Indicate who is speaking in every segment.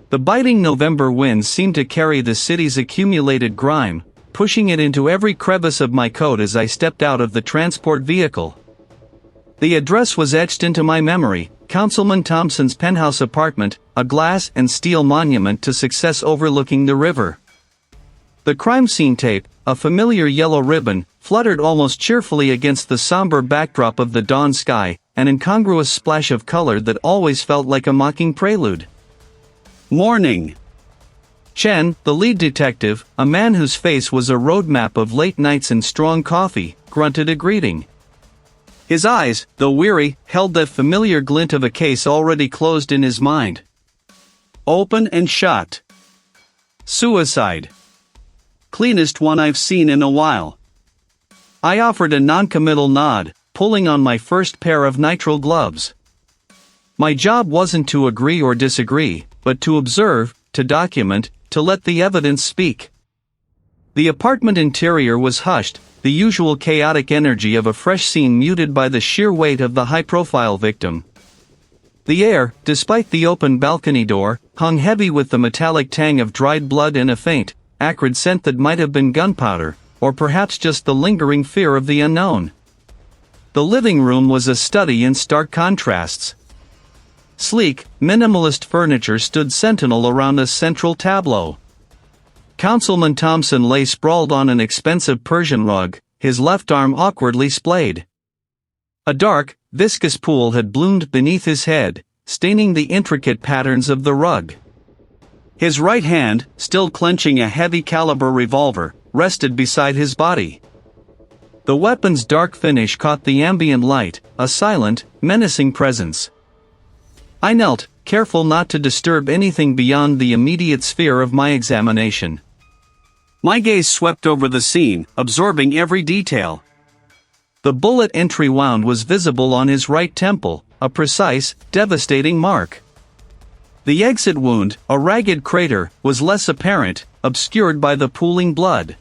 Speaker 1: The biting November winds seemed to carry the city's accumulated grime, pushing it into every crevice of my coat as I stepped out of the transport vehicle. The address was etched into my memory: Councilman Thompson's penthouse apartment, a glass and steel monument to success overlooking the river. The crime scene tape, a familiar yellow ribbon, fluttered almost cheerfully against the somber backdrop of the dawn sky, an incongruous splash of color that always felt like a mocking prelude. Morning. Chen, the lead detective, a man whose face was a roadmap of late nights and strong coffee, grunted a greeting. His eyes, though weary, held that familiar glint of a case already closed in his mind. Open and shut. Suicide. Cleanest one I've seen in a while. I offered a non-committal nod, pulling on my first pair of nitrile gloves. My job wasn't to agree or disagree, but to observe, to document, to let the evidence speak. The apartment interior was hushed, the usual chaotic energy of a fresh scene muted by the sheer weight of the high-profile victim. The air, despite the open balcony door, hung heavy with the metallic tang of dried blood and a faint, acrid scent that might have been gunpowder, or perhaps just the lingering fear of the unknown. The living room was a study in stark contrasts. Sleek, minimalist furniture stood sentinel around a central tableau. Councilman Thompson lay sprawled on an expensive Persian rug, his left arm awkwardly splayed. A dark, viscous pool had bloomed beneath his head, staining the intricate patterns of the rug. His right hand, still clenching a heavy-caliber revolver, rested beside his body. The weapon's dark finish caught the ambient light, a silent, menacing presence. I knelt, careful not to disturb anything beyond the immediate sphere of my examination. My gaze swept over the scene, absorbing every detail. The bullet entry wound was visible on his right temple, a precise, devastating mark. The exit wound, a ragged crater, was less apparent, obscured by the pooling blood.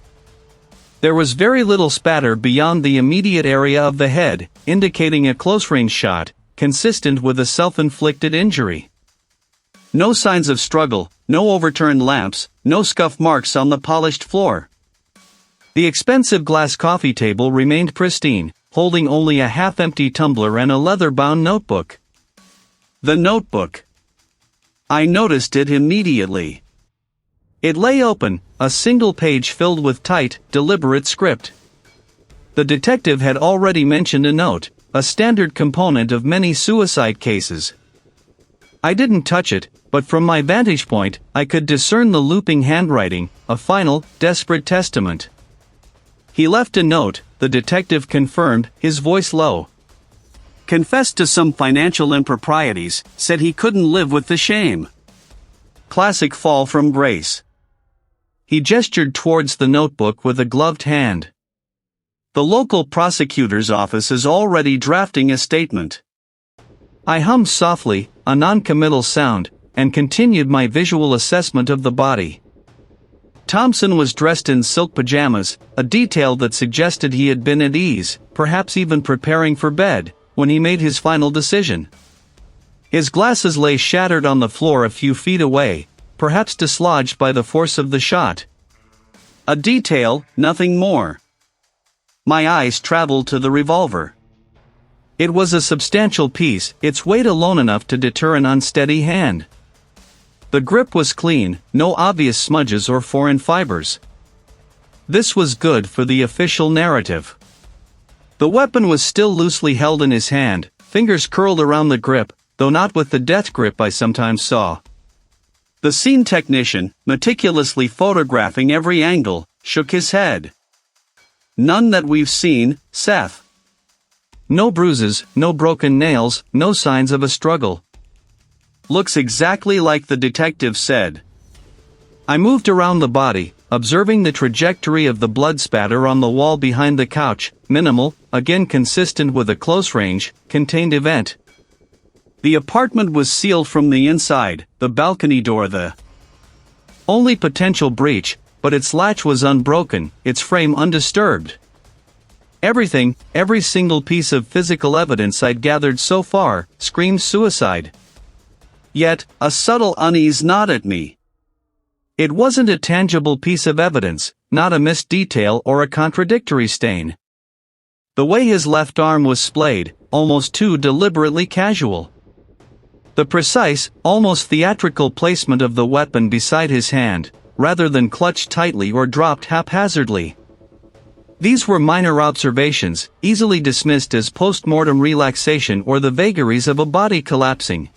Speaker 1: There was very little spatter beyond the immediate area of the head, indicating a close-range shot, consistent with a self-inflicted injury. No signs of struggle, no overturned lamps, no scuff marks on the polished floor. The expensive glass coffee table remained pristine, holding only a half-empty tumbler and a leather-bound notebook. The notebook. I noticed it immediately. It lay open, a single page filled with tight, deliberate script. The detective had already mentioned a note, a standard component of many suicide cases. I didn't touch it, but from my vantage point, I could discern the looping handwriting, a final, desperate testament. He left a note, the detective confirmed, his voice low. Confessed to some financial improprieties, said he couldn't live with the shame. Classic fall from grace. He gestured towards the notebook with a gloved hand. The local prosecutor's office is already drafting a statement. I hummed softly, a non-committal sound, and continued my visual assessment of the body. Thompson was dressed in silk pajamas, a detail that suggested he had been at ease, perhaps even preparing for bed, when he made his final decision. His glasses lay shattered on the floor a few feet away, perhaps dislodged by the force of the shot. A detail, nothing more. My eyes traveled to the revolver. It was a substantial piece, its weight alone enough to deter an unsteady hand. The grip was clean, no obvious smudges or foreign fibers. This was good for the official narrative. The weapon was still loosely held in his hand, fingers curled around the grip, though not with the death grip I sometimes saw. The scene technician, meticulously photographing every angle, shook his head. None that we've seen, Seth. No bruises, no broken nails, no signs of a struggle. Looks exactly like the detective said. I moved around the body, observing the trajectory of the blood spatter on the wall behind the couch, minimal, again consistent with a close-range, contained event. The apartment was sealed from the inside, the balcony door the only potential breach, but its latch was unbroken, its frame undisturbed. Everything, every single piece of physical evidence I'd gathered so far, screamed suicide. Yet, a subtle unease gnawed at me. It wasn't a tangible piece of evidence, not a missed detail or a contradictory stain. The way his left arm was splayed, almost too deliberately casual. The precise, almost theatrical placement of the weapon beside his hand, rather than clutched tightly or dropped haphazardly. These were minor observations, easily dismissed as post-mortem relaxation or the vagaries of a body collapsing.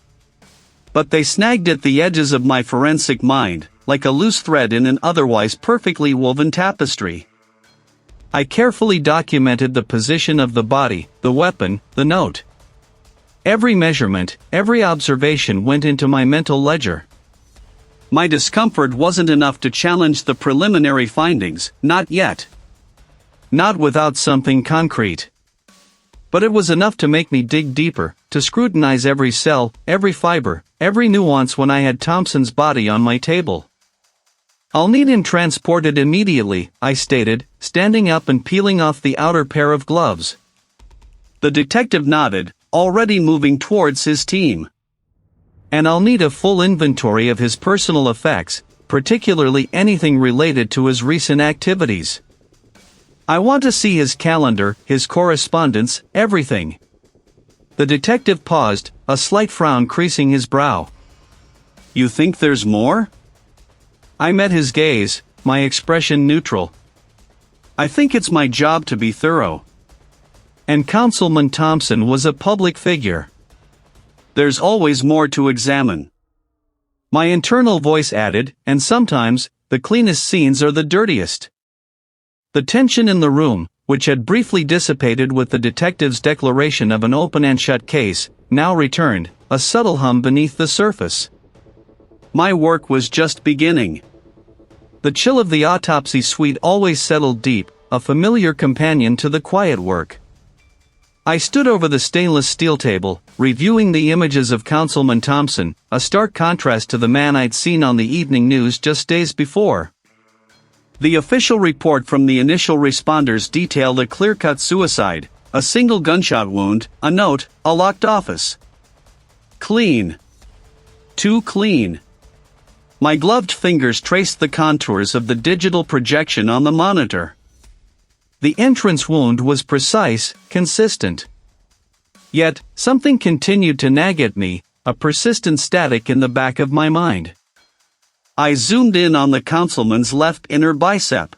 Speaker 1: But they snagged at the edges of my forensic mind, like a loose thread in an otherwise perfectly woven tapestry. I carefully documented the position of the body, the weapon, the note. Every measurement, every observation went into my mental ledger. My discomfort wasn't enough to challenge the preliminary findings, not yet. Not without something concrete. But it was enough to make me dig deeper, to scrutinize every cell, every fiber, every nuance when I had Thompson's body on my table. "I'll need him transported immediately," I stated, standing up and peeling off the outer pair of gloves. The detective nodded, already moving towards his team. "And I'll need a full inventory of his personal effects, particularly anything related to his recent activities. I want to see his calendar, his correspondence, everything." The detective paused, a slight frown creasing his brow. "You think there's more?" I met his gaze, my expression neutral. "I think it's my job to be thorough." And Councilman Thompson was a public figure. "There's always more to examine." My internal voice added, "And sometimes, the cleanest scenes are the dirtiest." The tension in the room, which had briefly dissipated with the detective's declaration of an open and shut case, now returned, a subtle hum beneath the surface. My work was just beginning. The chill of the autopsy suite always settled deep, a familiar companion to the quiet work. I stood over the stainless steel table, reviewing the images of Councilman Thompson, a stark contrast to the man I'd seen on the evening news just days before. The official report from the initial responders detailed a clear-cut suicide, a single gunshot wound, a note, a locked office. Clean. Too clean. My gloved fingers traced the contours of the digital projection on the monitor. The entrance wound was precise, consistent. Yet, something continued to nag at me, a persistent static in the back of my mind. I zoomed in on the councilman's left inner bicep.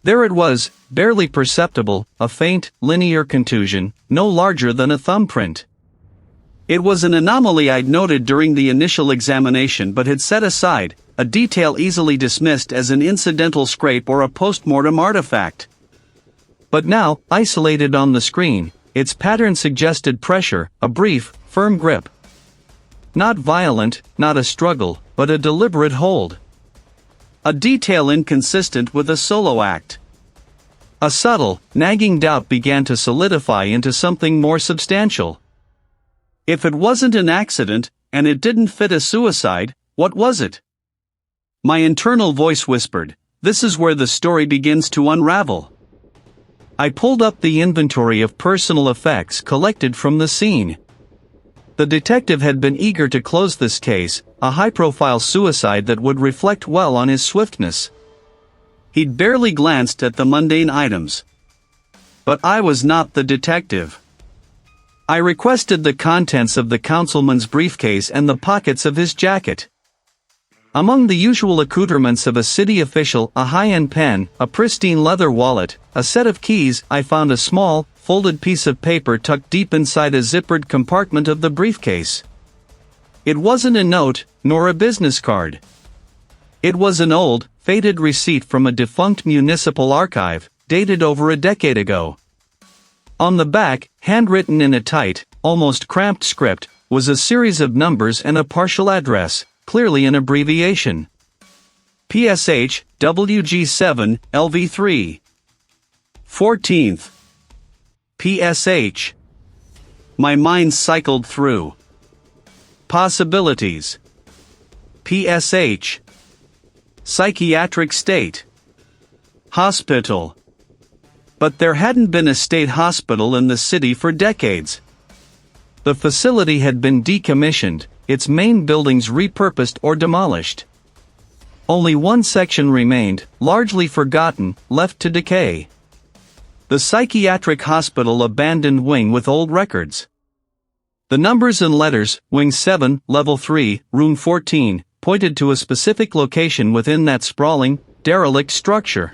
Speaker 1: There it was, barely perceptible, a faint, linear contusion, no larger than a thumbprint. It was an anomaly I'd noted during the initial examination but had set aside, a detail easily dismissed as an incidental scrape or a post-mortem artifact. But now, isolated on the screen, its pattern suggested pressure, a brief, firm grip. Not violent, not a struggle, but a deliberate hold. A detail inconsistent with a solo act. A subtle, nagging doubt began to solidify into something more substantial. If it wasn't an accident, and it didn't fit a suicide, what was it? My internal voice whispered, "This is where the story begins to unravel." I pulled up the inventory of personal effects collected from the scene. The detective had been eager to close this case, a high-profile suicide that would reflect well on his swiftness. He'd barely glanced at the mundane items. But I was not the detective. I requested the contents of the councilman's briefcase and the pockets of his jacket. Among the usual accoutrements of a city official, a high-end pen, a pristine leather wallet, a set of keys, I found a small, folded piece of paper tucked deep inside a zippered compartment of the briefcase. It wasn't a note, nor a business card. It was an old, faded receipt from a defunct municipal archive, dated over a decade ago. On the back, handwritten in a tight, almost cramped script, was a series of numbers and a partial address, clearly an abbreviation. PSH, WG7, LV3. 14th. PSH. My mind cycled through possibilities. PSH. Psychiatric state. Hospital. But there hadn't been a state hospital in the city for decades. The facility had been decommissioned, its main buildings repurposed or demolished. Only one section remained, largely forgotten, left to decay. The psychiatric hospital abandoned wing with old records. The numbers and letters, Wing 7, Level 3, Room 14, pointed to a specific location within that sprawling, derelict structure.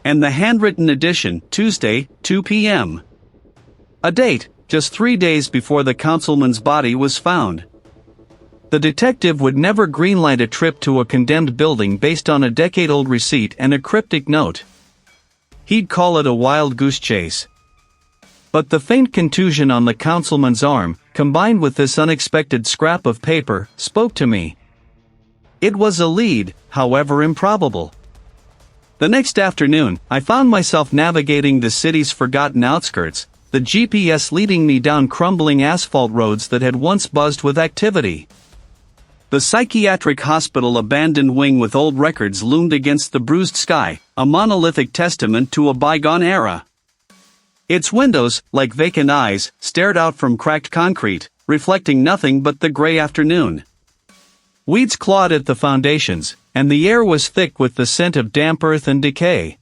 Speaker 1: And the handwritten addition, Tuesday, 2 p.m. A date, just 3 days before the councilman's body was found. The detective would never greenlight a trip to a condemned building based on a decade-old receipt and a cryptic note. He'd call it a wild goose chase. But the faint contusion on the councilman's arm, combined with this unexpected scrap of paper, spoke to me. It was a lead, however improbable. The next afternoon, I found myself navigating the city's forgotten outskirts, the GPS leading me down crumbling asphalt roads that had once buzzed with activity. The psychiatric hospital abandoned wing with old records loomed against the bruised sky, a monolithic testament to a bygone era. Its windows, like vacant eyes, stared out from cracked concrete, reflecting nothing but the gray afternoon. Weeds clawed at the foundations, and the air was thick with the scent of damp earth and decay.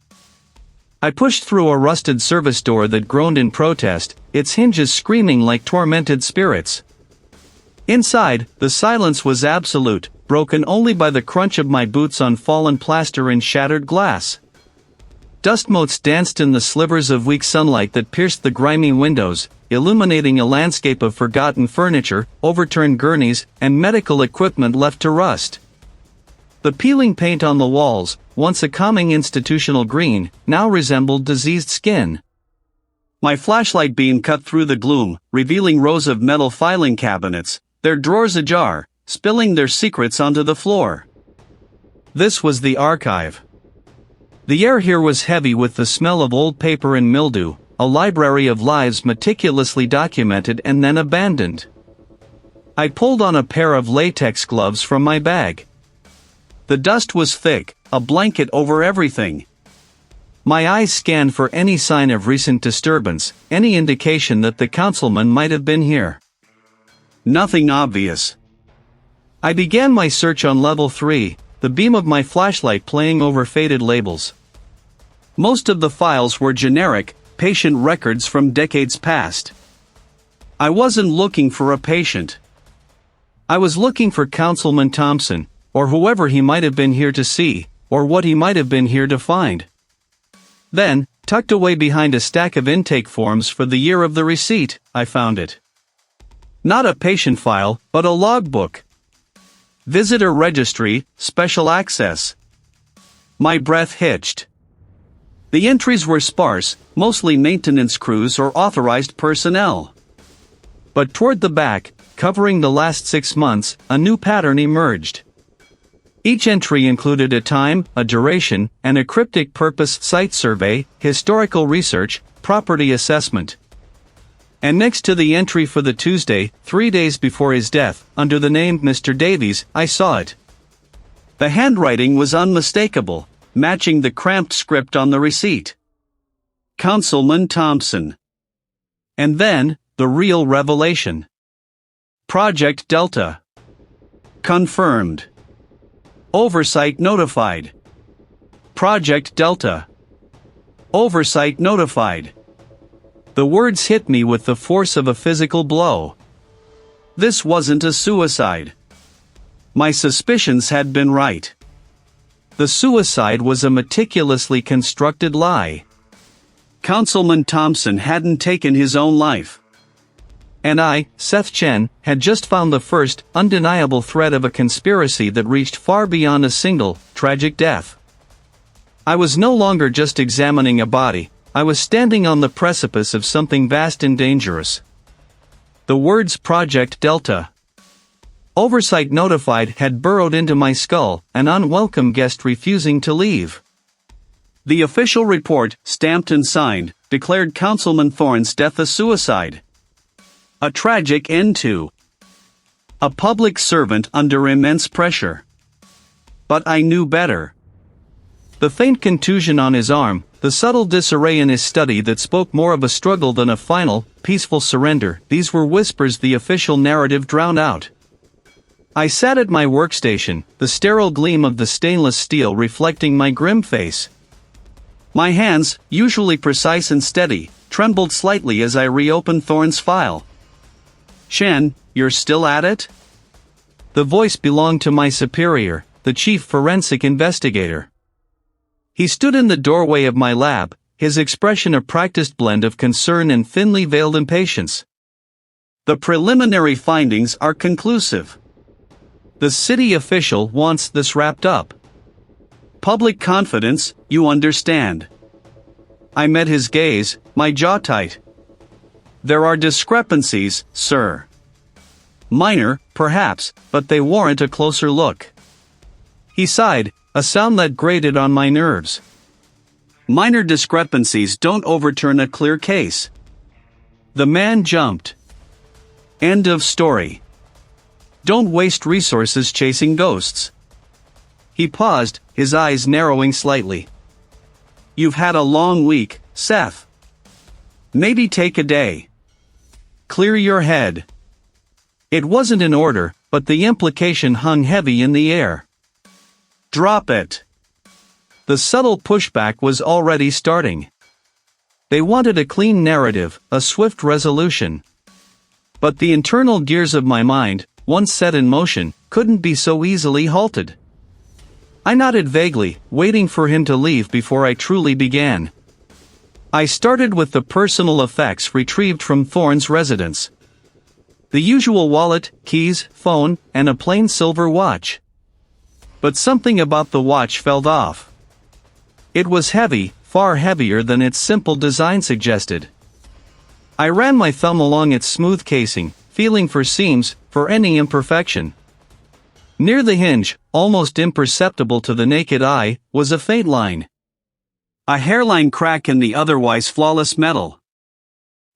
Speaker 1: I pushed through a rusted service door that groaned in protest, its hinges screaming like tormented spirits. Inside, the silence was absolute, broken only by the crunch of my boots on fallen plaster and shattered glass. Dust motes danced in the slivers of weak sunlight that pierced the grimy windows, illuminating a landscape of forgotten furniture, overturned gurneys, and medical equipment left to rust. The peeling paint on the walls, once a calming institutional green, now resembled diseased skin. My flashlight beam cut through the gloom, revealing rows of metal filing cabinets, their drawers ajar, spilling their secrets onto the floor. This was the archive. The air here was heavy with the smell of old paper and mildew, a library of lives meticulously documented and then abandoned. I pulled on a pair of latex gloves from my bag. The dust was thick, a blanket over everything. My eyes scanned for any sign of recent disturbance, any indication that the councilman might have been here. Nothing obvious. I began my search on level 3, the beam of my flashlight playing over faded labels. Most of the files were generic, patient records from decades past. I wasn't looking for a patient. I was looking for Councilman Thompson, or whoever he might have been here to see, or what he might have been here to find. Then, tucked away behind a stack of intake forms for the year of the receipt, I found it. Not a patient file, but a logbook. Visitor registry, special access. My breath hitched. The entries were sparse, mostly maintenance crews or authorized personnel. But toward the back, covering the last 6 months, a new pattern emerged. Each entry included a time, a duration, and a cryptic purpose: site survey, historical research, property assessment. And next to the entry for the Tuesday, 3 days before his death, under the name Mr. Davies, I saw it. The handwriting was unmistakable, matching the cramped script on the receipt. Councilman Thompson. And then, the real revelation. Project Delta. Confirmed. Oversight notified. Project Delta. Oversight notified. The words hit me with the force of a physical blow. This wasn't a suicide. My suspicions had been right. The suicide was a meticulously constructed lie. Councilman Thompson hadn't taken his own life. And I, Seth Chen, had just found the first, undeniable thread of a conspiracy that reached far beyond a single, tragic death. I was no longer just examining a body, I was standing on the precipice of something vast and dangerous. The words Project Delta. Oversight notified had burrowed into my skull, an unwelcome guest refusing to leave. The official report, stamped and signed, declared Councilman Thorne's death a suicide. A tragic end to a public servant under immense pressure. But I knew better. The faint contusion on his arm, the subtle disarray in his study that spoke more of a struggle than a final, peaceful surrender, these were whispers the official narrative drowned out. I sat at my workstation, the sterile gleam of the stainless steel reflecting my grim face. My hands, usually precise and steady, trembled slightly as I reopened Thorne's file. "Shen, you're still at it?" The voice belonged to my superior, the chief forensic investigator. He stood in the doorway of my lab, his expression a practiced blend of concern and thinly veiled impatience. "The preliminary findings are conclusive. The city official wants this wrapped up. Public confidence, you understand." I met his gaze, my jaw tight. "There are discrepancies, sir. Minor, perhaps, but they warrant a closer look." He sighed, a sound that grated on my nerves. "Minor discrepancies don't overturn a clear case." The man jumped. "End of story. Don't waste resources chasing ghosts." He paused, his eyes narrowing slightly. "You've had a long week, Seth. Maybe take a day. Clear your head." It wasn't in order, but the implication hung heavy in the air. "Drop it." The subtle pushback was already starting. They wanted a clean narrative, a swift resolution. But the internal gears of my mind, once set in motion, couldn't be so easily halted. I nodded vaguely, waiting for him to leave before I truly began. I started with the personal effects retrieved from Thorne's residence. The usual wallet, keys, phone, and a plain silver watch. But something about the watch felt off. It was heavy, far heavier than its simple design suggested. I ran my thumb along its smooth casing, feeling for seams, for any imperfection. Near the hinge, almost imperceptible to the naked eye, was a faint line. A hairline crack in the otherwise flawless metal.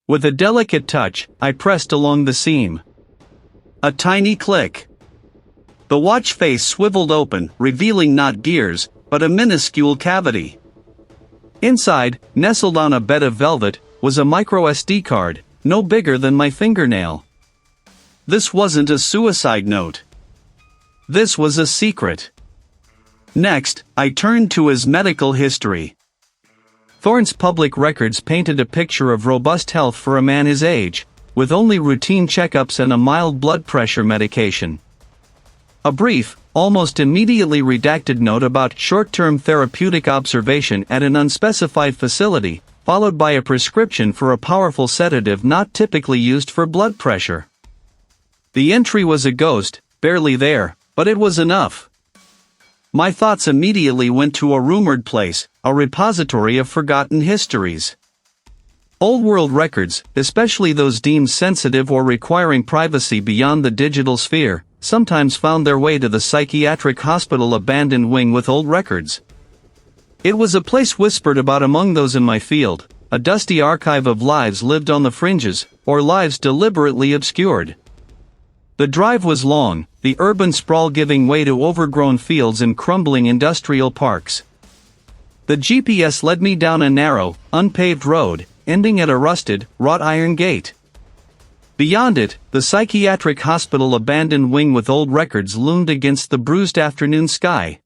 Speaker 1: With a delicate touch, I pressed along the seam. A tiny click. The watch face swiveled open, revealing not gears, but a minuscule cavity. Inside, nestled on a bed of velvet, was a micro-SD card, no bigger than my fingernail. This wasn't a suicide note. This was a secret. Next, I turned to his medical history. Thorne's public records painted a picture of robust health for a man his age, with only routine checkups and a mild blood pressure medication. A brief, almost immediately redacted note about short-term therapeutic observation at an unspecified facility, followed by a prescription for a powerful sedative not typically used for blood pressure. The entry was a ghost, barely there, but it was enough. My thoughts immediately went to a rumored place, a repository of forgotten histories. Old-world records, especially those deemed sensitive or requiring privacy beyond the digital sphere, sometimes found their way to the psychiatric hospital abandoned wing with old records. It was a place whispered about among those in my field, a dusty archive of lives lived on the fringes, or lives deliberately obscured. The drive was long, the urban sprawl giving way to overgrown fields and crumbling industrial parks. The GPS led me down a narrow, unpaved road, ending at a rusted, wrought iron gate. Beyond it, the psychiatric hospital abandoned wing with old records loomed against the bruised afternoon sky.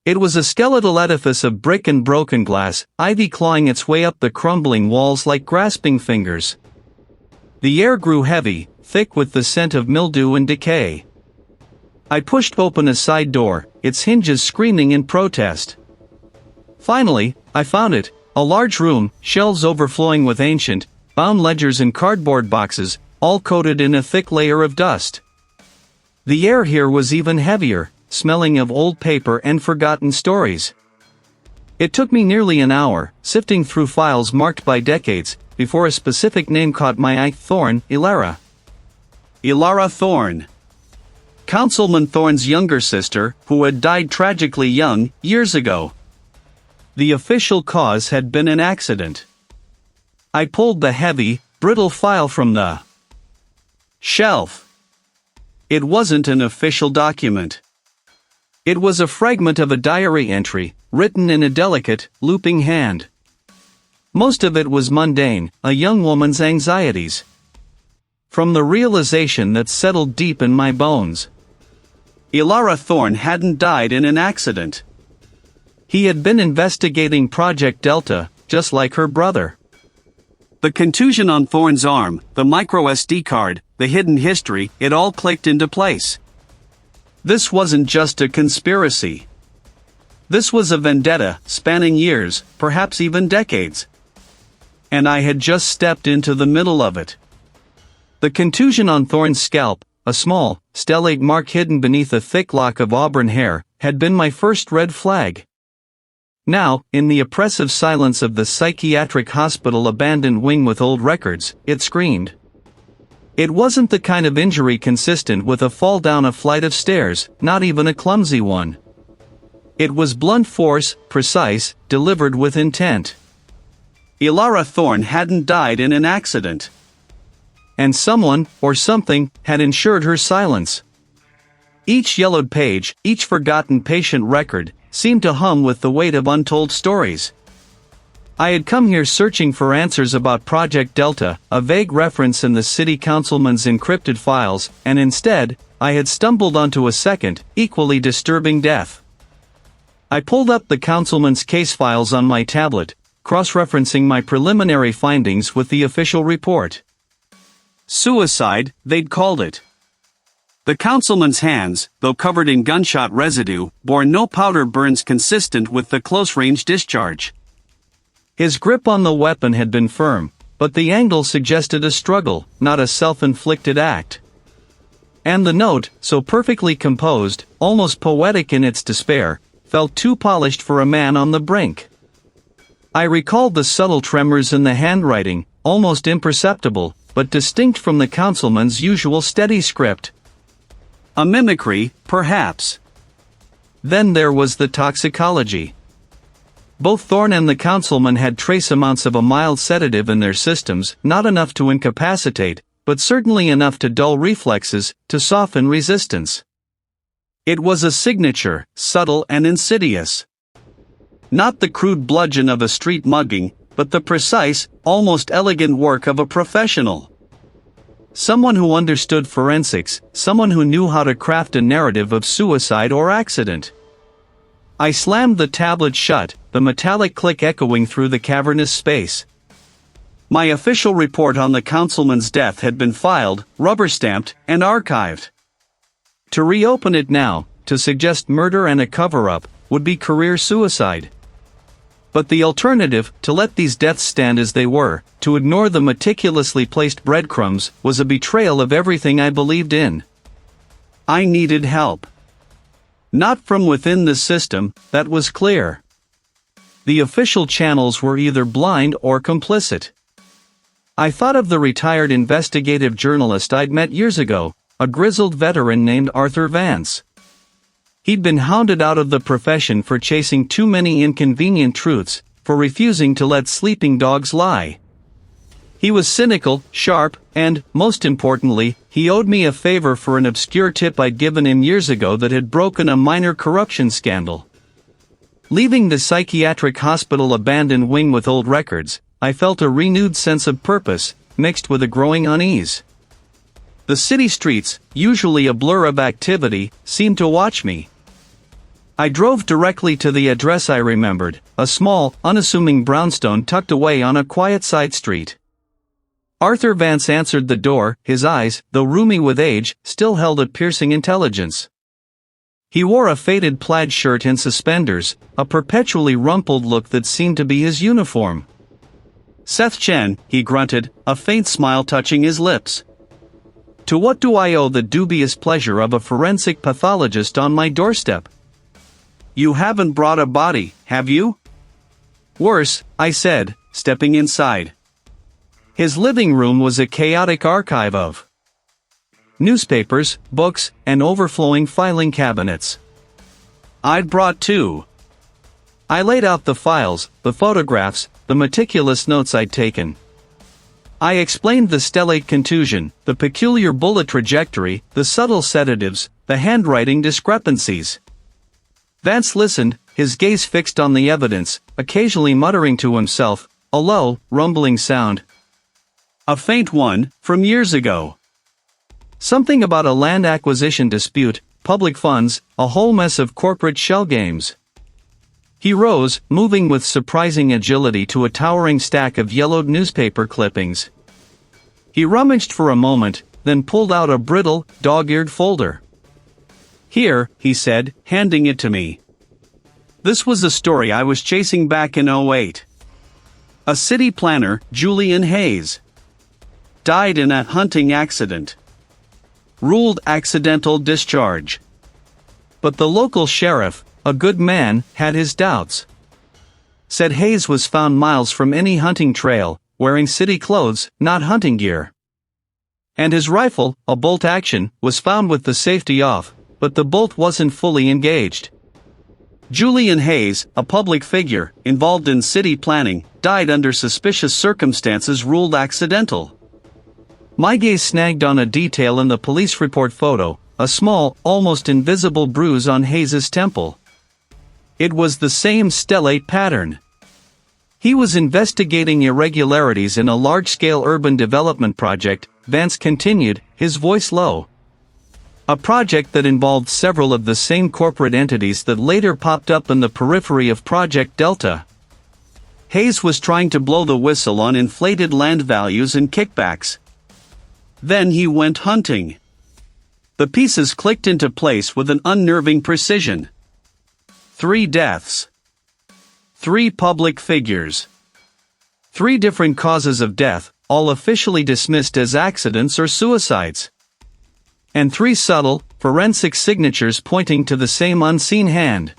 Speaker 1: It was a skeletal edifice of brick and broken glass, ivy clawing its way up the crumbling walls like grasping fingers. The air grew heavy, thick with the scent of mildew and decay. I pushed open a side door, its hinges screaming in protest. Finally, I found it, a large room, shelves overflowing with ancient, bound ledgers and cardboard boxes, all coated in a thick layer of dust. The air here was even heavier, smelling of old paper and forgotten stories. It took me nearly an hour, sifting through files marked by decades, before a specific name caught my eye: Thorne, Ilara. Ilara Thorne. Councilman Thorne's younger sister, who had died tragically young, years ago. The official cause had been an accident. I pulled the heavy, brittle file from the shelf. It wasn't an official document. It was a fragment of a diary entry, written in a delicate, looping hand. Most of it was mundane, a young woman's anxieties. From the realization that settled deep in my bones.
Speaker 2: Ilara Thorne hadn't died in an accident.
Speaker 1: He had been investigating Project Delta, just like her brother.
Speaker 2: The contusion on Thorne's arm, the micro SD card, the hidden history, it all clicked into place.
Speaker 1: This wasn't just a conspiracy. This was a vendetta, spanning years, perhaps even decades. And I had just stepped into the middle of it. The contusion on Thorne's scalp, a small, stellate mark hidden beneath a thick lock of auburn hair, had been my first red flag. Now, in the oppressive silence of the psychiatric hospital abandoned wing with old records, it screamed. It wasn't the kind of injury consistent with a fall down a flight of stairs, not even a clumsy one. It was blunt force, precise, delivered with intent.
Speaker 2: Ilara Thorne hadn't died in an accident.
Speaker 1: And someone, or something, had ensured her silence. Each yellowed page, each forgotten patient record, seemed to hum with the weight of untold stories. I had come here searching for answers about Project Delta, a vague reference in the city councilman's encrypted files, and instead, I had stumbled onto a second, equally disturbing death. I pulled up the councilman's case files on my tablet, cross-referencing my preliminary findings with the official report.
Speaker 2: Suicide, they'd called it. The councilman's hands, though covered in gunshot residue, bore no powder burns consistent with the close-range discharge.
Speaker 1: His grip on the weapon had been firm, but the angle suggested a struggle, not a self-inflicted act. And the note, so perfectly composed, almost poetic in its despair, felt too polished for a man on the brink. I recalled the subtle tremors in the handwriting, almost imperceptible, but distinct from the councilman's usual steady script.
Speaker 2: A mimicry, perhaps.
Speaker 1: Then there was the toxicology. Both Thorne and the councilman had trace amounts of a mild sedative in their systems, not enough to incapacitate, but certainly enough to dull reflexes, to soften resistance. It was a signature, subtle and insidious. Not the crude bludgeon of a street mugging, but the precise, almost elegant work of a professional. Someone who understood forensics, someone who knew how to craft a narrative of suicide or accident. I slammed the tablet shut, the metallic click echoing through the cavernous space. My official report on the councilman's death had been filed, rubber-stamped, and archived. To reopen it now, to suggest murder and a cover-up, would be career suicide. But the alternative, to let these deaths stand as they were, to ignore the meticulously placed breadcrumbs, was a betrayal of everything I believed in. I needed help. Not from within the system, that was clear. The official channels were either blind or complicit. I thought of the retired investigative journalist I'd met years ago, a grizzled veteran named Arthur Vance. He'd been hounded out of the profession for chasing too many inconvenient truths, for refusing to let sleeping dogs lie. He was cynical, sharp, and, most importantly, he owed me a favor for an obscure tip I'd given him years ago that had broken a minor corruption scandal. Leaving the psychiatric hospital abandoned wing with old records, I felt a renewed sense of purpose, mixed with a growing unease. The city streets, usually a blur of activity, seemed to watch me. I drove directly to the address I remembered, a small, unassuming brownstone tucked away on a quiet side street. Arthur Vance answered the door, his eyes, though rheumy with age, still held a piercing intelligence. He wore a faded plaid shirt and suspenders, a perpetually rumpled look that seemed to be his uniform. "Seth Chen," he grunted, a faint smile touching his lips. "To what do I owe the dubious pleasure of a forensic pathologist on my doorstep?" "You haven't brought a body, have you?" "Worse," I said, stepping inside. His living room was a chaotic archive of newspapers, books, and overflowing filing cabinets. "I'd brought two." I laid out the files, the photographs, the meticulous notes I'd taken. I explained the stellate contusion, the peculiar bullet trajectory, the subtle sedatives, the handwriting discrepancies. Vance listened, his gaze fixed on the evidence, occasionally muttering to himself, a low, rumbling sound. "A faint one, from years ago. Something about a land acquisition dispute, public funds, a whole mess of corporate shell games. He rose, moving with surprising agility to a towering stack of yellowed newspaper clippings. He rummaged for a moment, then pulled out a brittle, dog-eared folder. "Here," he said, handing it to me. This was the story I was chasing back in '08. A city planner, Julian Hayes, died in a hunting accident. Ruled accidental discharge. But the local sheriff, a good man, had his doubts. Said Hayes was found miles from any hunting trail, wearing city clothes, not hunting gear. And his rifle, a bolt-action, was found with the safety off, but the bolt wasn't fully engaged. Julian Hayes, a public figure, involved in city planning, died under suspicious circumstances ruled accidental. My gaze snagged on a detail in the police report photo, a small, almost invisible bruise on Hayes's temple. It was the same stellate pattern. He was investigating irregularities in a large-scale urban development project, Vance continued, his voice low. A project that involved several of the same corporate entities that later popped up in the periphery of Project Delta. Hayes was trying to blow the whistle on inflated land values and kickbacks. Then he went hunting. The pieces clicked into place with an unnerving precision. 3 deaths. 3 public figures. 3 different causes of death, all officially dismissed as accidents or suicides. And 3 subtle, forensic signatures pointing to the same unseen hand.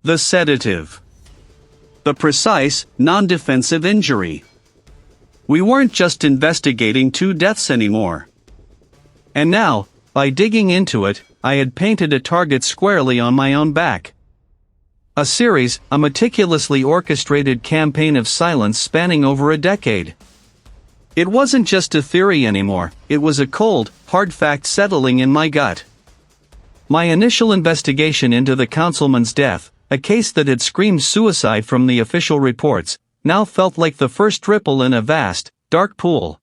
Speaker 1: The sedative. The precise, non-defensive injury. We weren't just investigating 2 deaths anymore. And now, by digging into it, I had painted a target squarely on my own back. A series, a meticulously orchestrated campaign of silence spanning over a decade. It wasn't just a theory anymore, it was a cold, hard fact settling in my gut. My initial investigation into the councilman's death, a case that had screamed suicide from the official reports, now felt like the first ripple in a vast, dark pool.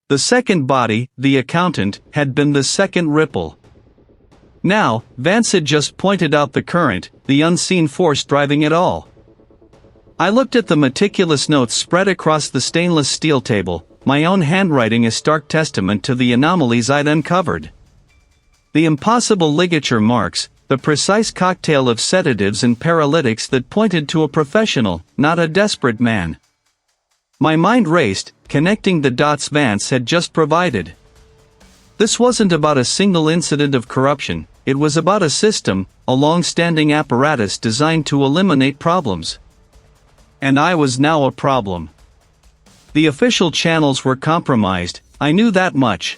Speaker 1: The second body, the accountant, had been the second ripple. Now, Vance had just pointed out the current, the unseen force driving it all. I looked at the meticulous notes spread across the stainless steel table, my own handwriting a stark testament to the anomalies I'd uncovered. The impossible ligature marks, the precise cocktail of sedatives and paralytics that pointed to a professional, not a desperate man. My mind raced, connecting the dots Vance had just provided. This wasn't about a single incident of corruption, it was about a system, a long-standing apparatus designed to eliminate problems. And I was now a problem. The official channels were compromised, I knew that much.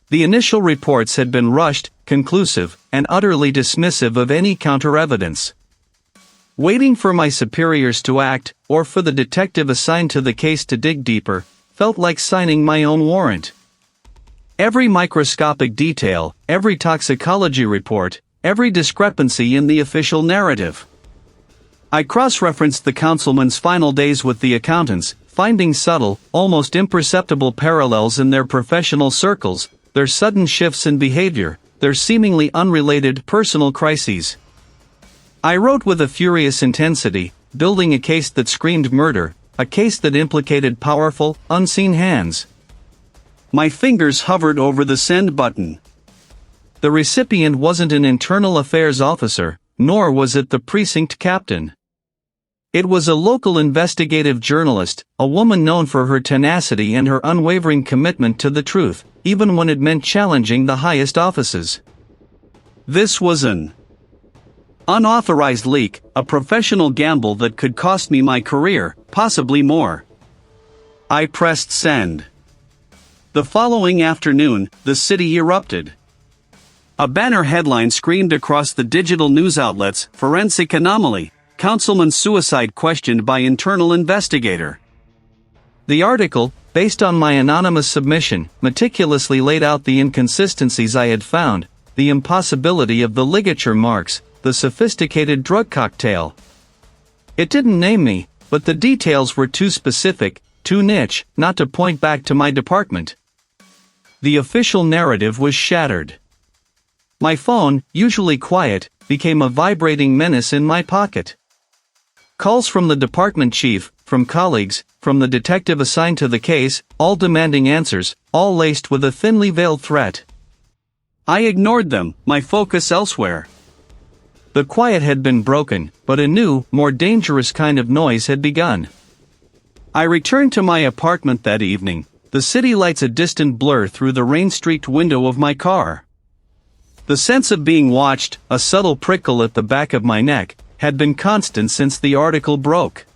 Speaker 1: The initial reports had been rushed, conclusive, and utterly dismissive of any counter-evidence. Waiting for my superiors to act, or for the detective assigned to the case to dig deeper, felt like signing my own warrant. Every microscopic detail, every toxicology report, every discrepancy in the official narrative. I cross-referenced the councilman's final days with the accountants, finding subtle, almost imperceptible parallels in their professional circles, their sudden shifts in behavior, their seemingly unrelated personal crises. I wrote with a furious intensity, building a case that screamed murder, a case that implicated powerful, unseen hands. My fingers hovered over the send button. The recipient wasn't an internal affairs officer, nor was it the precinct captain. It was a local investigative journalist, a woman known for her tenacity and her unwavering commitment to the truth, even when it meant challenging the highest offices. This was an unauthorized leak, a professional gamble that could cost me my career, possibly more. I pressed send. The following afternoon, the city erupted. A banner headline screamed across the digital news outlets, "Forensic Anomaly, Councilman Suicide Questioned by Internal Investigator." The article, based on my anonymous submission, meticulously laid out the inconsistencies I had found, the impossibility of the ligature marks, the sophisticated drug cocktail. It didn't name me, but the details were too specific, too niche, not to point back to my department. The official narrative was shattered. My phone, usually quiet, became a vibrating menace in my pocket. Calls from the department chief, from colleagues, from the detective assigned to the case, all demanding answers, all laced with a thinly veiled threat.
Speaker 2: I ignored them, my focus elsewhere.
Speaker 1: The quiet had been broken, but a new, more dangerous kind of noise had begun. I returned to my apartment that evening, the city lights a distant blur through the rain-streaked window of my car. The sense of being watched, a subtle prickle at the back of my neck, had been constant since the article broke.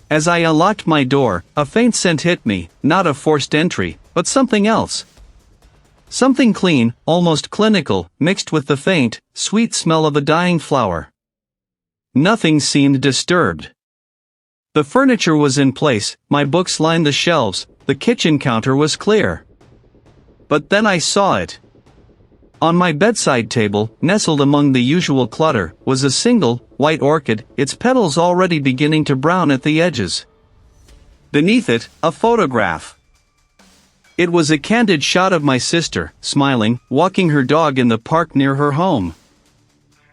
Speaker 1: As I unlocked my door, a faint scent hit me, not a forced entry, but something else. Something clean, almost clinical, mixed with the faint, sweet smell of a dying flower. Nothing seemed disturbed. The furniture was in place, my books lined the shelves, the kitchen counter was clear. But then I saw it. On my bedside table, nestled among the usual clutter, was a single, white orchid, its petals already beginning to brown at the edges. Beneath it, a photograph. It was a candid shot of my sister, smiling, walking her dog in the park near her home.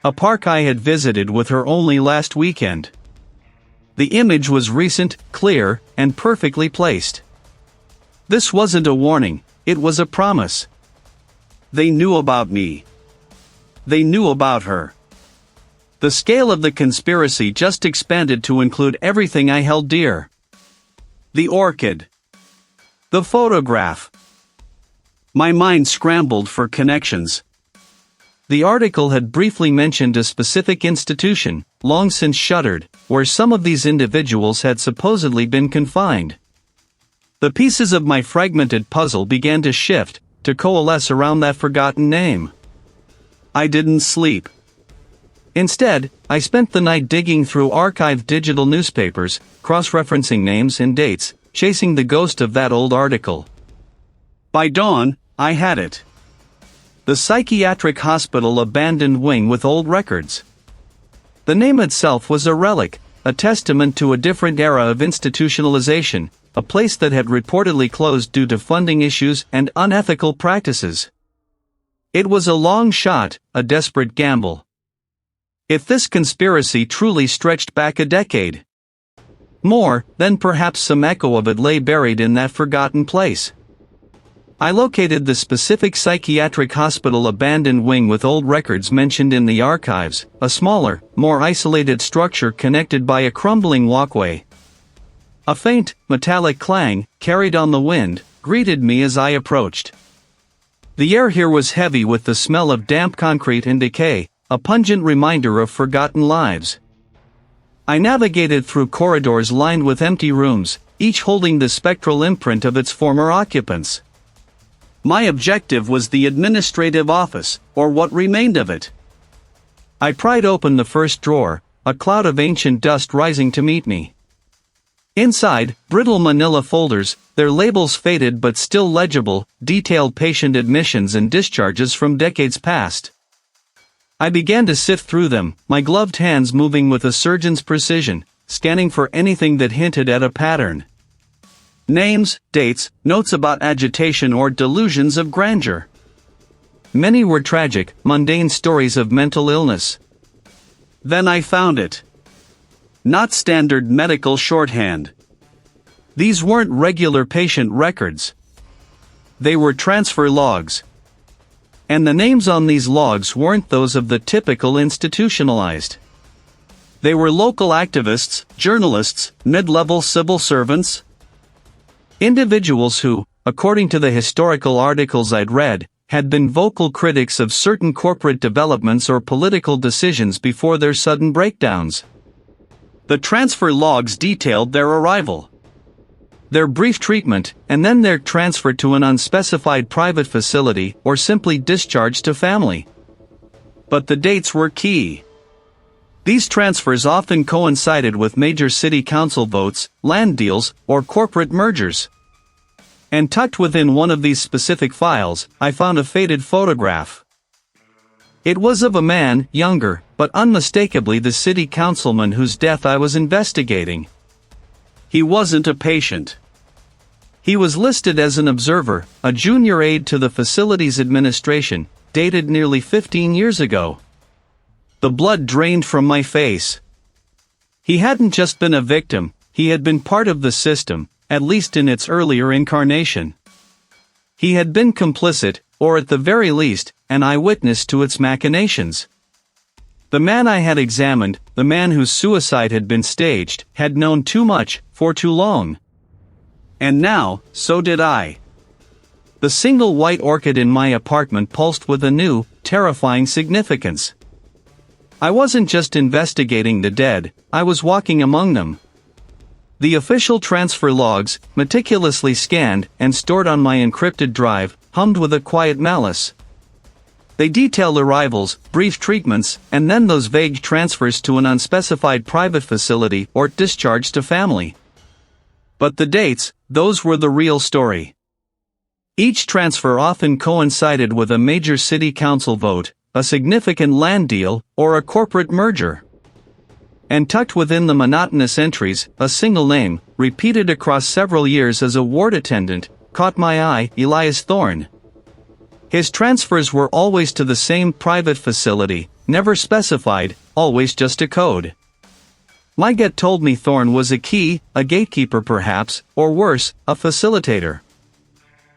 Speaker 1: A park I had visited with her only last weekend. The image was recent, clear, and perfectly placed. This wasn't a warning, it was a promise. They knew about me. They knew about her. The scale of the conspiracy just expanded to include everything I held dear. The orchid. The photograph. My mind scrambled for connections. The article had briefly mentioned a specific institution, long since shuttered, where some of these individuals had supposedly been confined. The pieces of my fragmented puzzle began to shift, to coalesce around that forgotten name. I didn't sleep. Instead, I spent the night digging through archived digital newspapers, cross-referencing names and dates, chasing the ghost of that old article. By dawn, I had it. The psychiatric hospital abandoned wing with old records. The name itself was a relic, a testament to a different era of institutionalization, a place that had reportedly closed due to funding issues and unethical practices. It was a long shot, a desperate gamble. If this conspiracy truly stretched back a decade, more, then perhaps some echo of it lay buried in that forgotten place. I located the specific psychiatric hospital abandoned wing with old records mentioned in the archives, a smaller, more isolated structure connected by a crumbling walkway. A faint, metallic clang, carried on the wind, greeted me as I approached. The air here was heavy with the smell of damp concrete and decay, a pungent reminder of forgotten lives. I navigated through corridors lined with empty rooms, each holding the spectral imprint of its former occupants. My objective was the administrative office, or what remained of it. I pried open the first drawer, a cloud of ancient dust rising to meet me. Inside, brittle manila folders, their labels faded but still legible, detailed patient admissions and discharges from decades past. I began to sift through them, my gloved hands moving with a surgeon's precision, scanning for anything that hinted at a pattern. Names, dates, notes about agitation or delusions of grandeur. Many were tragic, mundane stories of mental illness. Then I found it. Not standard medical shorthand. These weren't regular patient records. They were transfer logs. And the names on these logs weren't those of the typical institutionalized. They were local activists, journalists, mid-level civil servants. Individuals who, according to the historical articles I'd read, had been vocal critics of certain corporate developments or political decisions before their sudden breakdowns. The transfer logs detailed their arrival, their brief treatment, and then their transfer to an unspecified private facility or simply discharge to family. But the dates were key. These transfers often coincided with major city council votes, land deals, or corporate mergers. And tucked within one of these specific files, I found a faded photograph. It was of a man, younger, but unmistakably the city councilman whose death I was investigating. He wasn't a patient. He was listed as an observer, a junior aide to the facility's administration, dated nearly 15 years ago. The blood drained from my face. He hadn't just been a victim, he had been part of the system, at least in its earlier incarnation. He had been complicit, or at the very least, an eyewitness to its machinations. The man I had examined, the man whose suicide had been staged, had known too much, for too long. And now, so did I. The single white orchid in my apartment pulsed with a new, terrifying significance. I wasn't just investigating the dead, I was walking among them. The official transfer logs, meticulously scanned and stored on my encrypted drive, hummed with a quiet malice. They detailed arrivals, brief treatments, and then those vague transfers to an unspecified private facility or discharge to family. But the dates, those were the real story. Each transfer often coincided with a major city council vote, a significant land deal, or a corporate merger. And tucked within the monotonous entries, a single name, repeated across several years as a ward attendant, caught my eye: Elias Thorne. His transfers were always to the same private facility, never specified, always just a code. My gut told me Thorne was a key, a gatekeeper perhaps, or worse, a facilitator.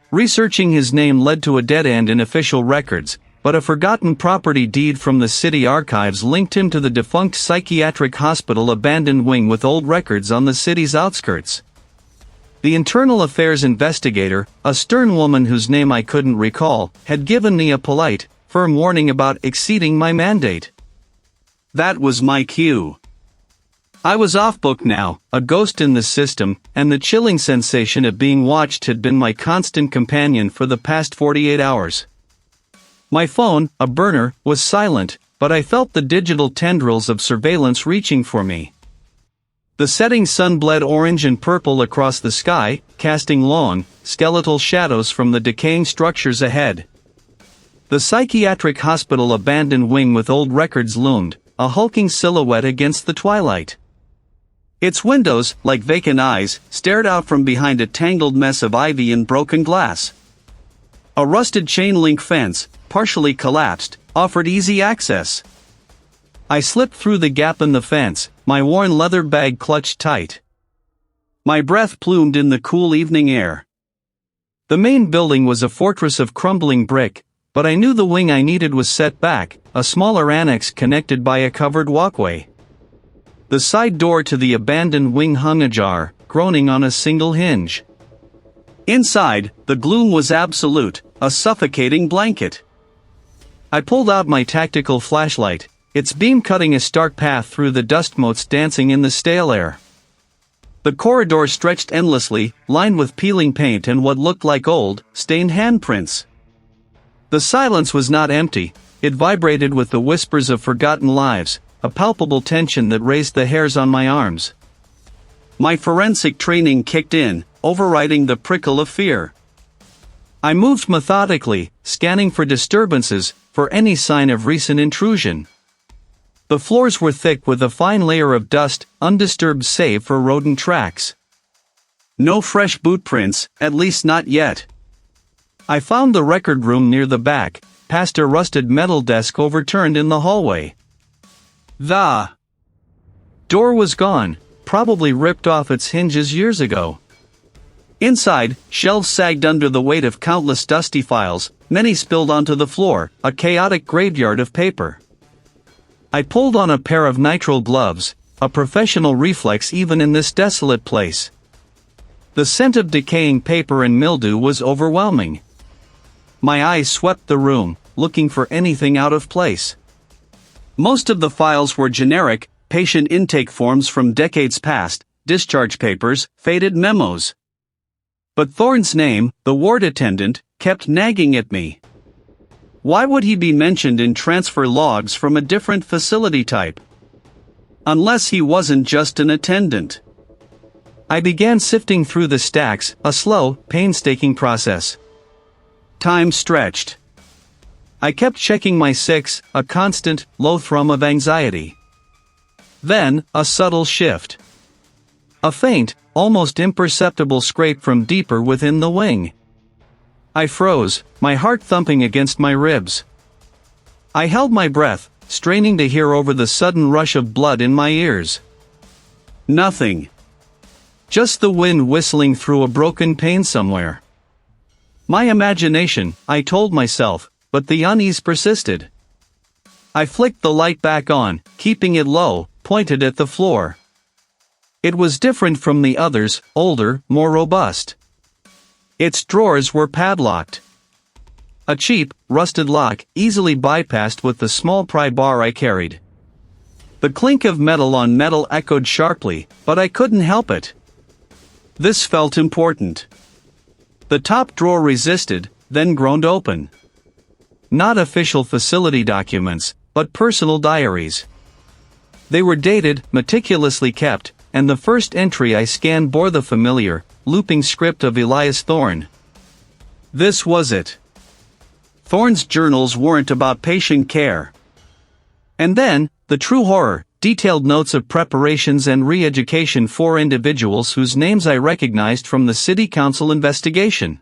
Speaker 1: Researching his name led to a dead end in official records, but a forgotten property deed from the city archives linked him to the defunct psychiatric hospital abandoned wing with old records on the city's outskirts. The internal affairs investigator, a stern woman whose name I couldn't recall, had given me a polite, firm warning about exceeding my mandate. That was my cue. I was off book now, a ghost in the system, and the chilling sensation of being watched had been my constant companion for the past 48 hours. My phone, a burner, was silent, but I felt the digital tendrils of surveillance reaching for me. The setting sun bled orange and purple across the sky, casting long, skeletal shadows from the decaying structures ahead. The psychiatric hospital abandoned wing with old records loomed, a hulking silhouette against the twilight. Its windows, like vacant eyes, stared out from behind a tangled mess of ivy and broken glass. A rusted chain-link fence, partially collapsed, offered easy access. I slipped through the gap in the fence, my worn leather bag clutched tight. My breath plumed in the cool evening air. The main building was a fortress of crumbling brick, but I knew the wing I needed was set back, a smaller annex connected by a covered walkway. The side door to the abandoned wing hung ajar, groaning on a single hinge. Inside, the gloom was absolute, a suffocating blanket. I pulled out my tactical flashlight, its beam cutting a stark path through the dust motes dancing in the stale air. The corridor stretched endlessly, lined with peeling paint and what looked like old, stained handprints. The silence was not empty, it vibrated with the whispers of forgotten lives, a palpable tension that raised the hairs on my arms. My forensic training kicked in, overriding the prickle of fear. I moved methodically, scanning for disturbances, for any sign of recent intrusion. The floors were thick with a fine layer of dust, undisturbed save for rodent tracks. No fresh boot prints, at least not yet. I found the record room near the back, past a rusted metal desk overturned in the hallway. The door was gone, probably ripped off its hinges years ago. Inside, shelves sagged under the weight of countless dusty files, many spilled onto the floor, a chaotic graveyard of paper. I pulled on a pair of nitrile gloves, a professional reflex even in this desolate place. The scent of decaying paper and mildew was overwhelming. My eyes swept the room, looking for anything out of place. Most of the files were generic, patient intake forms from decades past, discharge papers, faded memos. But Thorne's name, the ward attendant, kept nagging at me. Why would he be mentioned in transfer logs from a different facility type? Unless he wasn't just an attendant. I began sifting through the stacks, a slow, painstaking process. Time stretched. I kept checking my 6, a constant, low thrum of anxiety. Then, a subtle shift. A faint, almost imperceptible scrape from deeper within the wing. I froze, my heart thumping against my ribs. I held my breath, straining to hear over the sudden rush of blood in my ears.
Speaker 2: Nothing.
Speaker 1: Just the wind whistling through a broken pane somewhere. My imagination, I told myself, but the unease persisted. I flicked the light back on, keeping it low, pointed at the floor. It was different from the others, older, more robust. Its drawers were padlocked. A cheap, rusted lock, easily bypassed with the small pry bar I carried. The clink of metal on metal echoed sharply, but I couldn't help it. This felt important. The top drawer resisted, then groaned open. Not official facility documents, but personal diaries. They were dated, meticulously kept, and the first entry I scanned bore the familiar, looping script of Elias Thorne. This was it. Thorne's journals weren't about patient care. And then, the true horror, detailed notes of preparations and re-education for individuals whose names I recognized from the city council investigation.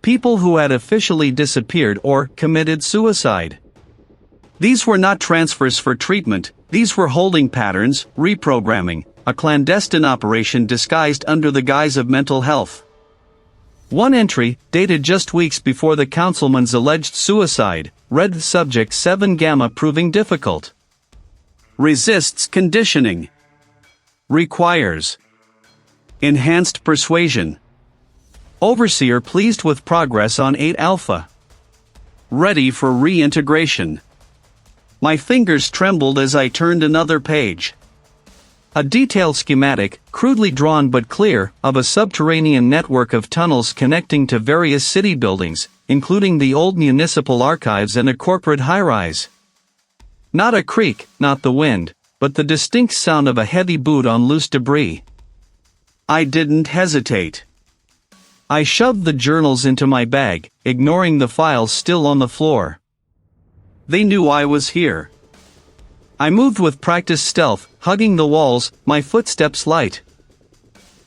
Speaker 1: People who had officially disappeared or committed suicide. These were not transfers for treatment, these were holding patterns, reprogramming, a clandestine operation disguised under the guise of mental health. One entry, dated just weeks before the councilman's alleged suicide, read subject 7 gamma proving difficult. Resists conditioning. Requires enhanced persuasion. Overseer pleased with progress on 8 alpha. Ready for reintegration. My fingers trembled as I turned another page. A detailed schematic, crudely drawn but clear, of a subterranean network of tunnels connecting to various city buildings, including the old municipal archives and a corporate high-rise. Not a creak, not the wind, but the distinct sound of a heavy boot on loose debris. I didn't hesitate. I shoved the journals into my bag, ignoring the files still on the floor. They knew I was here. I moved with practiced stealth, hugging the walls, my footsteps light.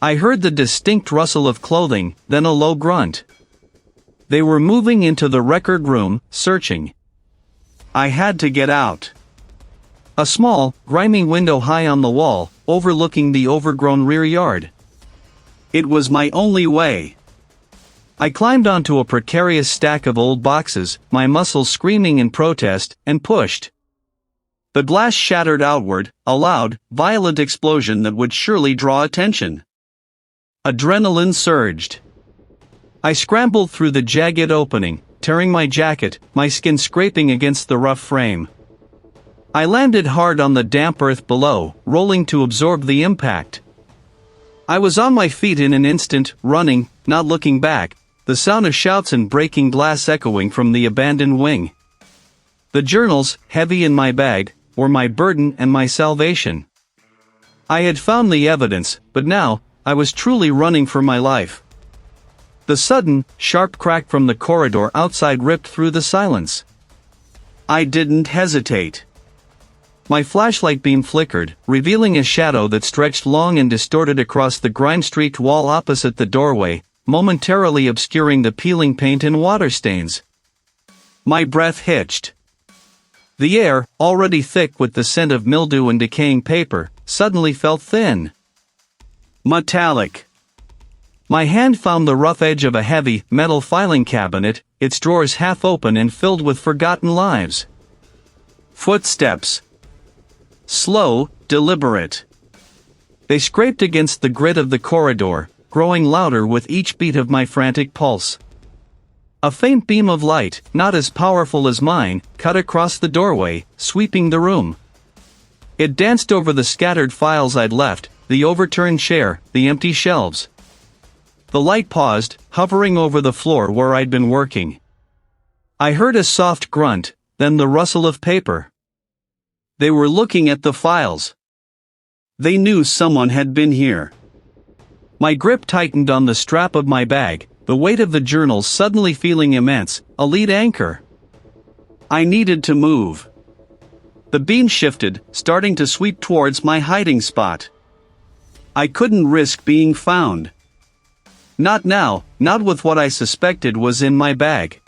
Speaker 1: I heard the distinct rustle of clothing, then a low grunt. They were moving into the record room, searching. I had to get out. A small, grimy window high on the wall, overlooking the overgrown rear yard. It was my only way. I climbed onto a precarious stack of old boxes, my muscles screaming in protest, and pushed. The glass shattered outward, a loud, violent explosion that would surely draw attention. Adrenaline surged. I scrambled through the jagged opening, tearing my jacket, my skin scraping against the rough frame. I landed hard on the damp earth below, rolling to absorb the impact. I was on my feet in an instant, running, not looking back, the sound of shouts and breaking glass echoing from the abandoned wing. The journals, heavy in my bag, were my burden and my salvation. I had found the evidence, but now, I was truly running for my life. The sudden, sharp crack from the corridor outside ripped through the silence. I didn't hesitate. My flashlight beam flickered, revealing a shadow that stretched long and distorted across the grime-streaked wall opposite the doorway, momentarily obscuring the peeling paint and water stains. My breath hitched. The air, already thick with the scent of mildew and decaying paper, suddenly felt thin. Metallic. My hand found the rough edge of a heavy, metal filing cabinet, its drawers half open and filled with forgotten lives. Footsteps. Slow, deliberate. They scraped against the grit of the corridor, growing louder with each beat of my frantic pulse. A faint beam of light, not as powerful as mine, cut across the doorway, sweeping the room. It danced over the scattered files I'd left, the overturned chair, the empty shelves. The light paused, hovering over the floor where I'd been working. I heard a soft grunt, then the rustle of paper. They were looking at the files. They knew someone had been here. My grip tightened on the strap of my bag, the weight of the journals suddenly feeling immense, a lead anchor. I needed to move. The beam shifted, starting to sweep towards my hiding spot. I couldn't risk being found. Not now, not with what I suspected was in my bag.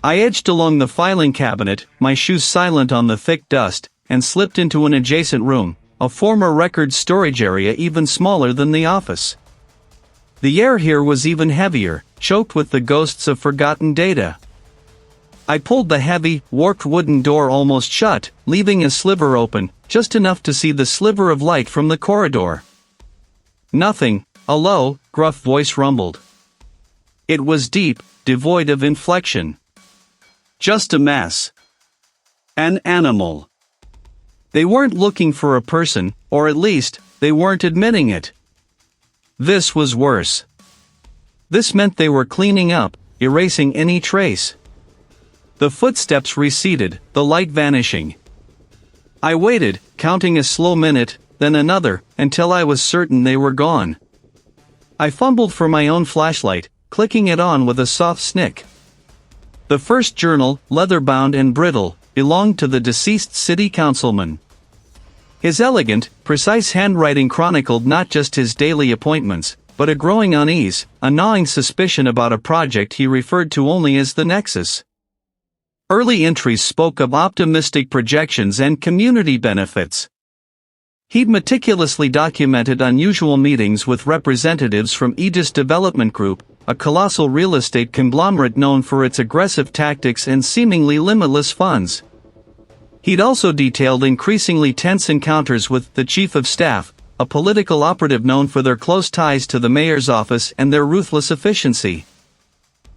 Speaker 1: I edged along the filing cabinet, my shoes silent on the thick dust, and slipped into an adjacent room, a former records storage area even smaller than the office. The air here was even heavier, choked with the ghosts of forgotten data. I pulled the heavy, warped wooden door almost shut, leaving a sliver open, just enough to see the sliver of light from the corridor. Nothing, a low, gruff voice rumbled. It was deep, devoid of inflection. Just a mess. An animal. They weren't looking for a person, or at least, they weren't admitting it. This was worse. This meant they were cleaning up, erasing any trace. The footsteps receded, the light vanishing. I waited, counting a slow minute, then another, until I was certain they were gone. I fumbled for my own flashlight, clicking it on with a soft snick. The first journal, leather-bound and brittle, belonged to the deceased city councilman. His elegant, precise handwriting chronicled not just his daily appointments, but a growing unease, a gnawing suspicion about a project he referred to only as the Nexus. Early entries spoke of optimistic projections and community benefits. He'd meticulously documented unusual meetings with representatives from Aegis Development Group, a colossal real estate conglomerate known for its aggressive tactics and seemingly limitless funds. He'd also detailed increasingly tense encounters with the Chief of Staff, a political operative known for their close ties to the mayor's office and their ruthless efficiency.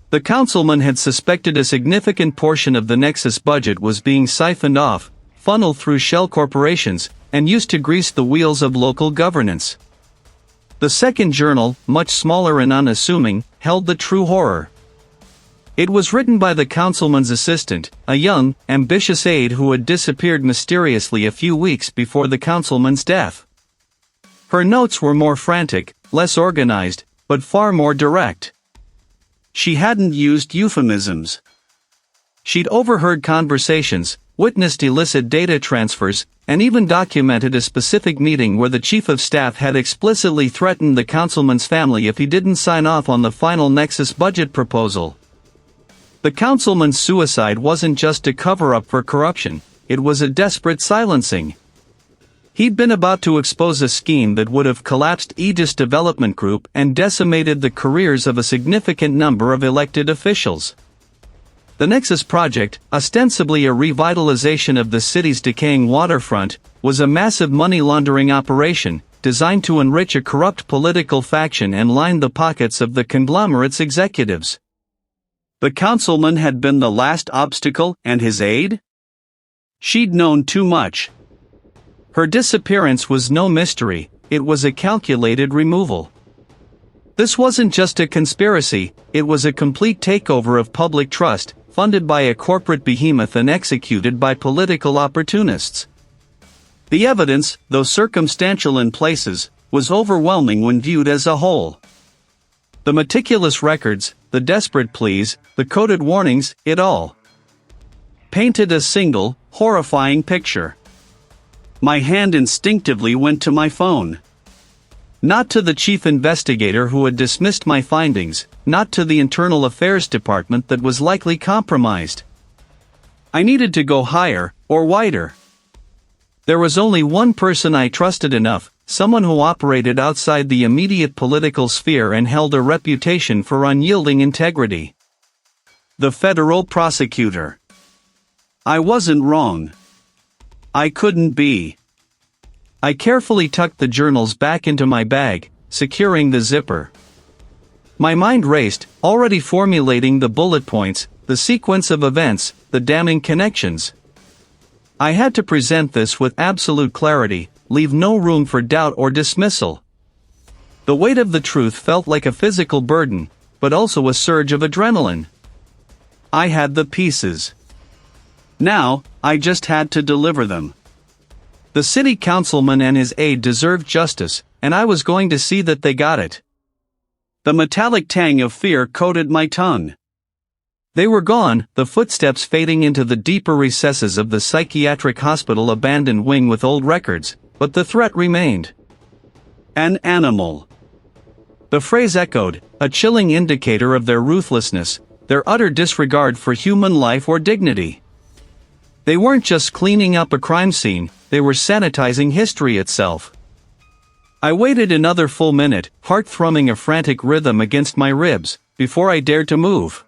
Speaker 1: The councilman had suspected a significant portion of the Nexus budget was being siphoned off, funneled through shell corporations, and used to grease the wheels of local governance. The second journal, much smaller and unassuming, held the true horror. It was written by the councilman's assistant, a young, ambitious aide who had disappeared mysteriously a few weeks before the councilman's death. Her notes were more frantic, less organized, but far more direct. She hadn't used euphemisms. She'd overheard conversations, witnessed illicit data transfers, and even documented a specific meeting where the Chief of Staff had explicitly threatened the councilman's family if he didn't sign off on the final Nexus budget proposal. The councilman's suicide wasn't just a cover-up for corruption, it was a desperate silencing. He'd been about to expose a scheme that would have collapsed Aegis Development Group and decimated the careers of a significant number of elected officials. The Nexus project, ostensibly a revitalization of the city's decaying waterfront, was a massive money-laundering operation, designed to enrich a corrupt political faction and line the pockets of the conglomerate's executives. The councilman had been the last obstacle, and his aide? She'd known too much. Her disappearance was no mystery, it was a calculated removal. This wasn't just a conspiracy, it was a complete takeover of public trust, funded by a corporate behemoth and executed by political opportunists. The evidence, though circumstantial in places, was overwhelming when viewed as a whole. The meticulous records, the desperate pleas, the coded warnings, it all painted a single, horrifying picture. My hand instinctively went to my phone. Not to the chief investigator who had dismissed my findings, not to the internal affairs department that was likely compromised. I needed to go higher, or wider. There was only one person I trusted enough, someone who operated outside the immediate political sphere and held a reputation for unyielding integrity. The federal prosecutor. I wasn't wrong. I couldn't be. I carefully tucked the journals back into my bag, securing the zipper. My mind raced, already formulating the bullet points, the sequence of events, the damning connections. I had to present this with absolute clarity, leave no room for doubt or dismissal. The weight of the truth felt like a physical burden, but also a surge of adrenaline. I had the pieces. Now, I just had to deliver them. The city councilman and his aide deserved justice, and I was going to see that they got it. The metallic tang of fear coated my tongue. They were gone, the footsteps fading into the deeper recesses of the psychiatric hospital abandoned wing with old records, but the threat remained. An animal. The phrase echoed, a chilling indicator of their ruthlessness, their utter disregard for human life or dignity. They weren't just cleaning up a crime scene, they were sanitizing history itself. I waited another full minute, heart thrumming a frantic rhythm against my ribs, before I dared to move.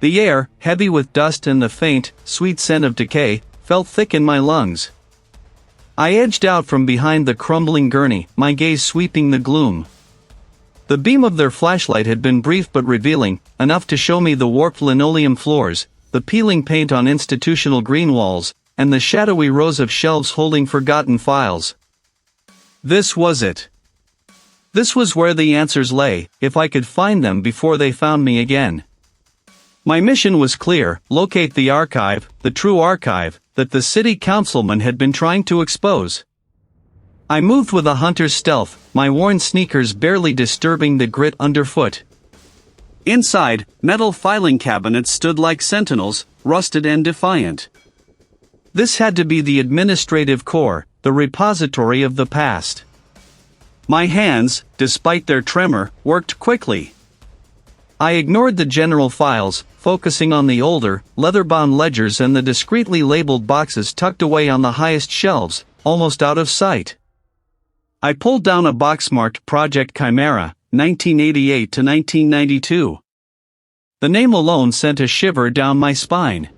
Speaker 1: The air, heavy with dust and the faint, sweet scent of decay, felt thick in my lungs. I edged out from behind the crumbling gurney, my gaze sweeping the gloom. The beam of their flashlight had been brief but revealing, enough to show me the warped linoleum floors, the peeling paint on institutional green walls, and the shadowy rows of shelves holding forgotten files. This was it. This was where the answers lay, if I could find them before they found me again. My mission was clear: locate the archive, the true archive, that the city councilman had been trying to expose. I moved with a hunter's stealth, my worn sneakers barely disturbing the grit underfoot.
Speaker 2: Inside, metal filing cabinets stood like sentinels, rusted and defiant.
Speaker 1: This had to be the administrative core, the repository of the past.
Speaker 2: My hands, despite their tremor, worked quickly.
Speaker 1: I ignored the general files, focusing on the older, leather-bound ledgers and the discreetly labeled boxes tucked away on the highest shelves, almost out of sight. I pulled down a box marked Project Chimera, 1988 to 1992. The name alone sent a shiver down my spine.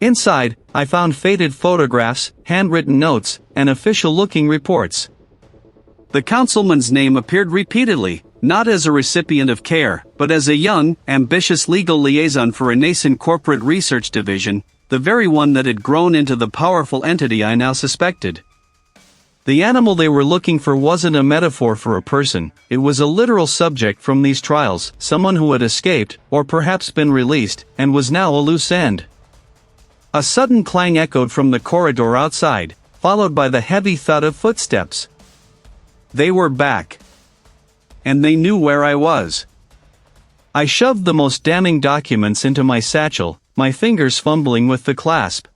Speaker 1: Inside, I found faded photographs, handwritten notes, and official-looking reports.
Speaker 2: The councilman's name appeared repeatedly, not as a recipient of care, but as a young, ambitious legal liaison for a nascent corporate research division, the very one that had grown into the powerful entity I now suspected. The animal they were looking for wasn't a metaphor for a person, it was a literal subject from these trials, someone who had escaped, or perhaps been released, and was now a loose end. A sudden clang echoed from the corridor outside, followed by the heavy thud of footsteps. They were back. And they knew where I was. I shoved the most damning documents into my satchel, my fingers fumbling with the clasp.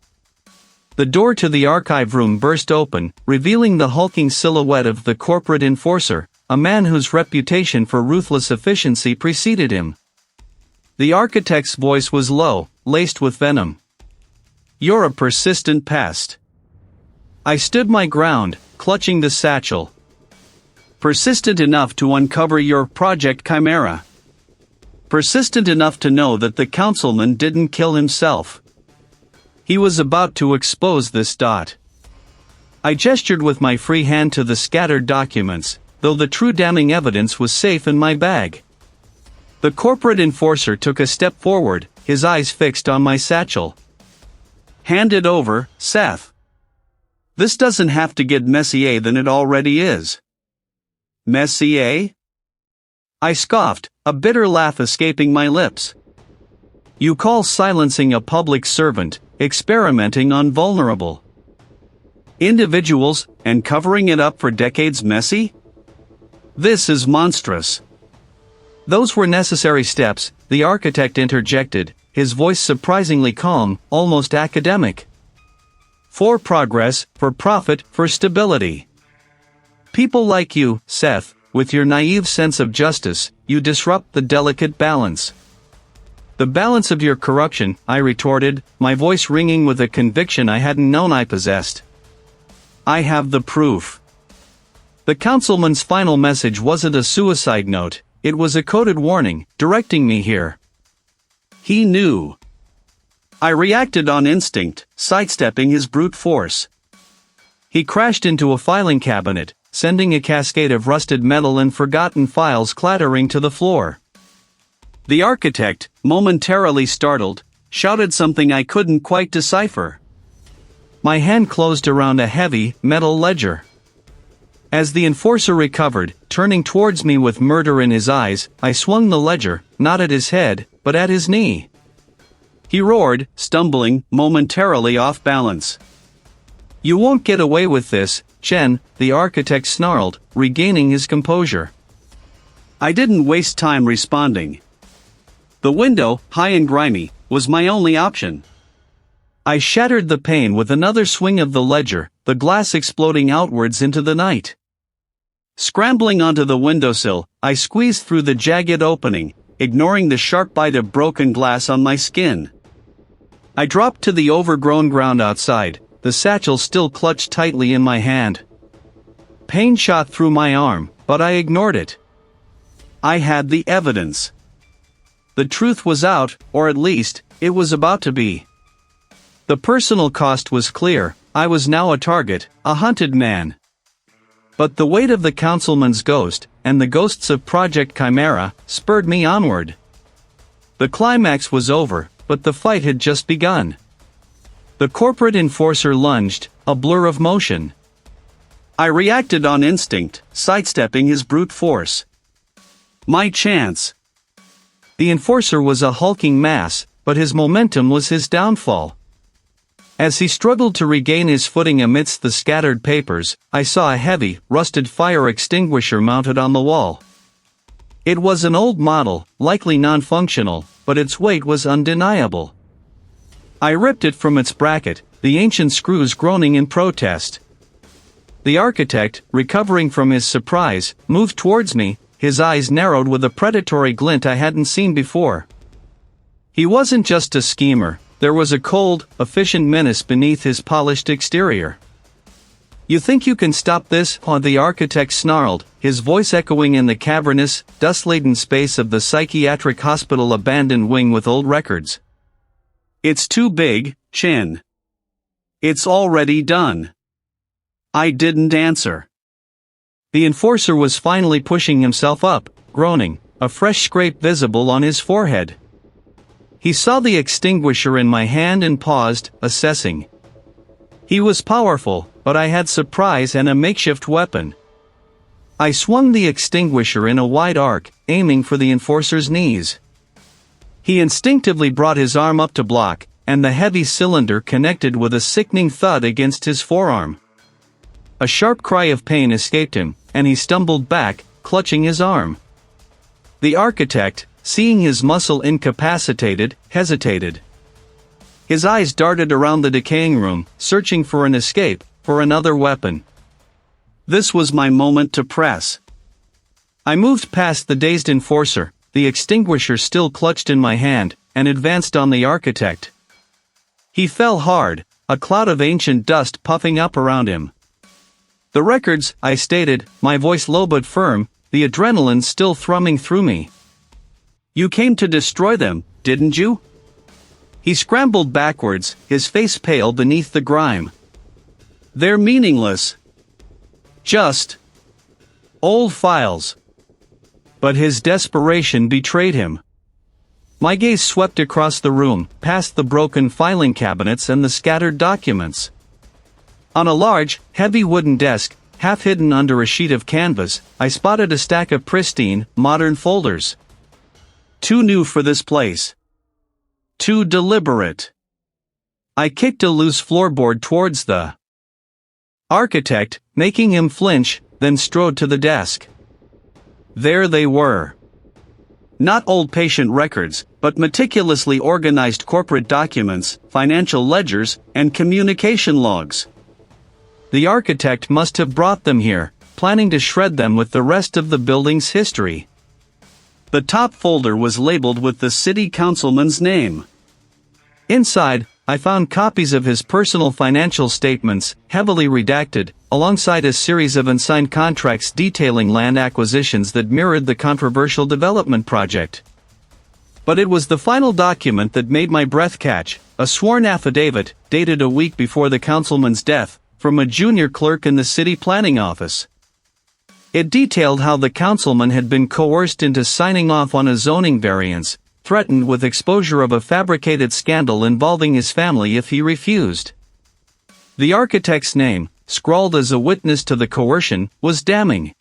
Speaker 2: The door to the archive room burst open, revealing the hulking silhouette of the corporate enforcer, a man whose reputation for ruthless efficiency preceded him. The architect's voice was low, laced with venom. "You're a persistent pest." I stood my ground, clutching the satchel. "Persistent enough to uncover your Project Chimera. Persistent enough to know that the councilman didn't kill himself. He was about to expose this dot." I gestured with my free hand to the scattered documents, though the true damning evidence was safe in my bag. The corporate enforcer took a step forward, his eyes fixed on my satchel. "Hand it over, Seth. This doesn't have to get messier than it already is." "Messier?" I scoffed, a bitter laugh escaping my lips. "You call silencing a public servant, experimenting on vulnerable individuals, and covering it up for decades messy? This is monstrous." "Those were necessary steps," the architect interjected, his voice surprisingly calm, almost academic. "For progress, for profit, for stability. People like you, Seth, with your naive sense of justice, you disrupt the delicate balance." "The balance of your corruption," I retorted, my voice ringing with a conviction I hadn't known I possessed. "I have the proof." The councilman's final message wasn't a suicide note, it was a coded warning, directing me here. He knew. I reacted on instinct, sidestepping his brute force. He crashed into a filing cabinet, sending a cascade of rusted metal and forgotten files clattering to the floor. The architect, momentarily startled, shouted something I couldn't quite decipher. My hand closed around a heavy, metal ledger. As the enforcer recovered, turning towards me with murder in his eyes, I swung the ledger, not at his head, but at his knee. He roared, stumbling, momentarily off balance. "You won't get away with this, Chen," the architect snarled, regaining his composure. I didn't waste time responding. The window, high and grimy, was my only option. I shattered the pane with another swing of the ledger, the glass exploding outwards into the night. Scrambling onto the windowsill, I squeezed through the jagged opening, ignoring the sharp bite of broken glass on my skin. I dropped to the overgrown ground outside, the satchel still clutched tightly in my hand. Pain shot through my arm, but I ignored it. I had the evidence. The truth was out, or at least, it was about to be. The personal cost was clear. I was now a target, a hunted man. But the weight of the councilman's ghost, and the ghosts of Project Chimera, spurred me onward. The climax was over, but the fight had just begun. The corporate enforcer lunged, a blur of motion. I reacted on instinct, sidestepping his brute force. My chance. The enforcer was a hulking mass, but his momentum was his downfall. As he struggled to regain his footing amidst the scattered papers, I saw a heavy, rusted fire extinguisher mounted on the wall. It was an old model, likely non-functional, but its weight was undeniable. I ripped it from its bracket, the ancient screws groaning in protest. The architect, recovering from his surprise, moved towards me, his eyes narrowed with a predatory glint I hadn't seen before. He wasn't just a schemer. There was a cold, efficient menace beneath his polished exterior. "You think you can stop this?" the architect snarled, his voice echoing in the cavernous, dust-laden space of the psychiatric hospital abandoned wing with old records. "It's too big, Chen. It's already done." I didn't answer. The enforcer was finally pushing himself up, groaning, a fresh scrape visible on his forehead. He saw the extinguisher in my hand and paused, assessing. He was powerful, but I had surprise and a makeshift weapon. I swung the extinguisher in a wide arc, aiming for the enforcer's knees. He instinctively brought his arm up to block, and the heavy cylinder connected with a sickening thud against his forearm. A sharp cry of pain escaped him, and he stumbled back, clutching his arm. The architect, seeing his muscle incapacitated, hesitated. His eyes darted around the decaying room, searching for an escape, for another weapon. This was my moment to press. I moved past the dazed enforcer, the extinguisher still clutched in my hand, and advanced on the architect. He fell hard, a cloud of ancient dust puffing up around him. "The records," I stated, my voice low but firm, the adrenaline still thrumming through me. "You came to destroy them, didn't you?" He scrambled backwards, his face pale beneath the grime. "They're meaningless. Just old files." But his desperation betrayed him. My gaze swept across the room, past the broken filing cabinets and the scattered documents. On a large, heavy wooden desk, half hidden under a sheet of canvas, I spotted a stack of pristine, modern folders. Too new for this place. Too deliberate. I kicked a loose floorboard towards the architect, making him flinch, then strode to the desk. There they were. Not old patient records, but meticulously organized corporate documents, financial ledgers, and communication logs. The architect must have brought them here, planning to shred them with the rest of the building's history. The top folder was labeled with the city councilman's name. Inside, I found copies of his personal financial statements, heavily redacted, alongside a series of unsigned contracts detailing land acquisitions that mirrored the controversial development project. But it was the final document that made my breath catch, a sworn affidavit, dated a week before the councilman's death, from a junior clerk in the city planning office. It detailed how the councilman had been coerced into signing off on a zoning variance, threatened with exposure of a fabricated scandal involving his family if he refused. The architect's name, scrawled as a witness to the coercion, was damning.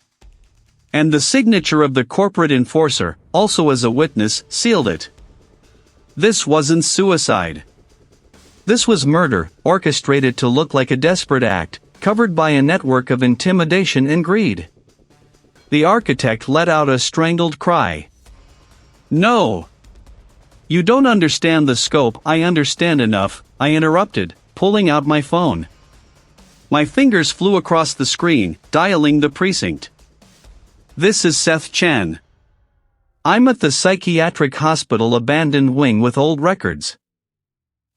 Speaker 2: And the signature of the corporate enforcer, also as a witness, sealed it. This wasn't suicide. This was murder, orchestrated to look like a desperate act, covered by a network of intimidation and greed. The architect let out a strangled cry. "No! You don't understand the scope." "I understand enough," I interrupted, pulling out my phone. My fingers flew across the screen, dialing the precinct. "This is Seth Chen."
Speaker 1: I'm at the psychiatric hospital abandoned wing with old records.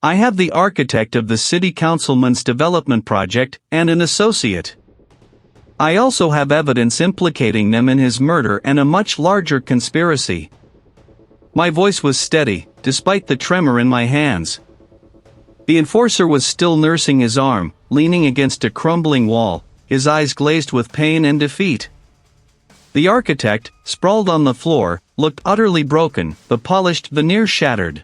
Speaker 1: I have the architect of the city councilman's development project and an associate. I also have evidence implicating them in his murder and a much larger conspiracy. My voice was steady, despite the tremor in my hands. The enforcer was still nursing his arm, leaning against a crumbling wall, his eyes glazed with pain and defeat. The architect, sprawled on the floor, looked utterly broken, the polished veneer shattered.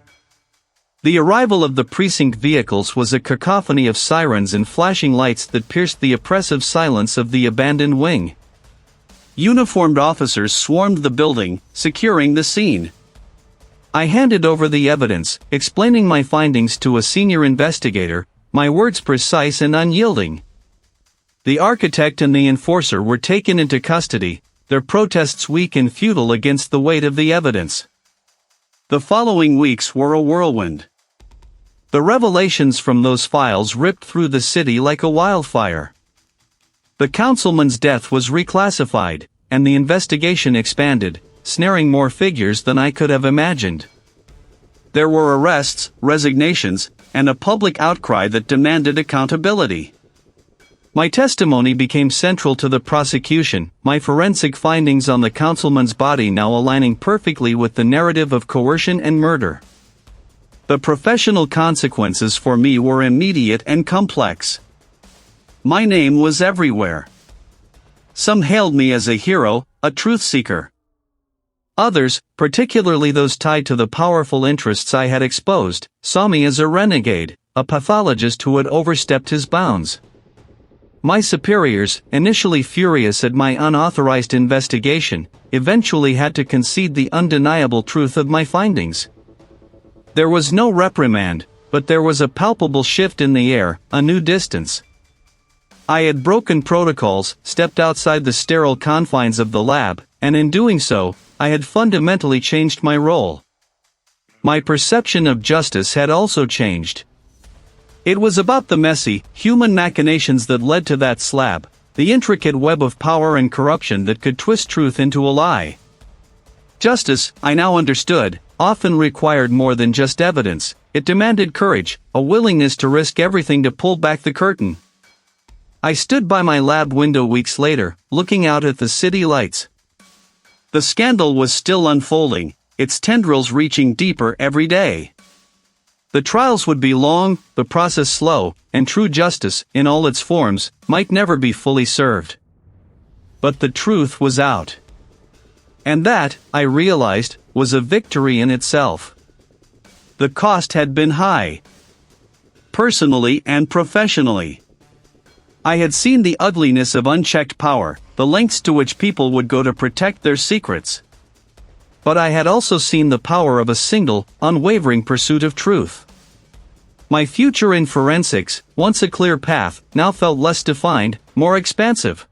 Speaker 1: The arrival of the precinct vehicles was a cacophony of sirens and flashing lights that pierced the oppressive silence of the abandoned wing. Uniformed officers swarmed the building, securing the scene. I handed over the evidence, explaining my findings to a senior investigator, my words precise and unyielding. The architect and the enforcer were taken into custody, their protests weak and futile against the weight of the evidence. The following weeks were a whirlwind. The revelations from those files ripped through the city like a wildfire. The councilman's death was reclassified, and the investigation expanded, snaring more figures than I could have imagined. There were arrests, resignations, and a public outcry that demanded accountability. My testimony became central to the prosecution, my forensic findings on the councilman's body now aligning perfectly with the narrative of coercion and murder. The professional consequences for me were immediate and complex. My name was everywhere. Some hailed me as a hero, a truth seeker. Others, particularly those tied to the powerful interests I had exposed, saw me as a renegade, a pathologist who had overstepped his bounds. My superiors, initially furious at my unauthorized investigation, eventually had to concede the undeniable truth of my findings. There was no reprimand, but there was a palpable shift in the air, a new distance. I had broken protocols, stepped outside the sterile confines of the lab, and in doing so, I had fundamentally changed my role. My perception of justice had also changed. It was about the messy, human machinations that led to that slab, the intricate web of power and corruption that could twist truth into a lie. Justice, I now understood, often required more than just evidence. It demanded courage, a willingness to risk everything to pull back the curtain. I stood by my lab window weeks later, looking out at the city lights. The scandal was still unfolding, its tendrils reaching deeper every day. The trials would be long, the process slow, and true justice, in all its forms, might never be fully served. But the truth was out. And that, I realized, was a victory in itself. The cost had been high. Personally and professionally. I had seen the ugliness of unchecked power, the lengths to which people would go to protect their secrets. But I had also seen the power of a single, unwavering pursuit of truth. My future in forensics, once a clear path, now felt less defined, more expansive.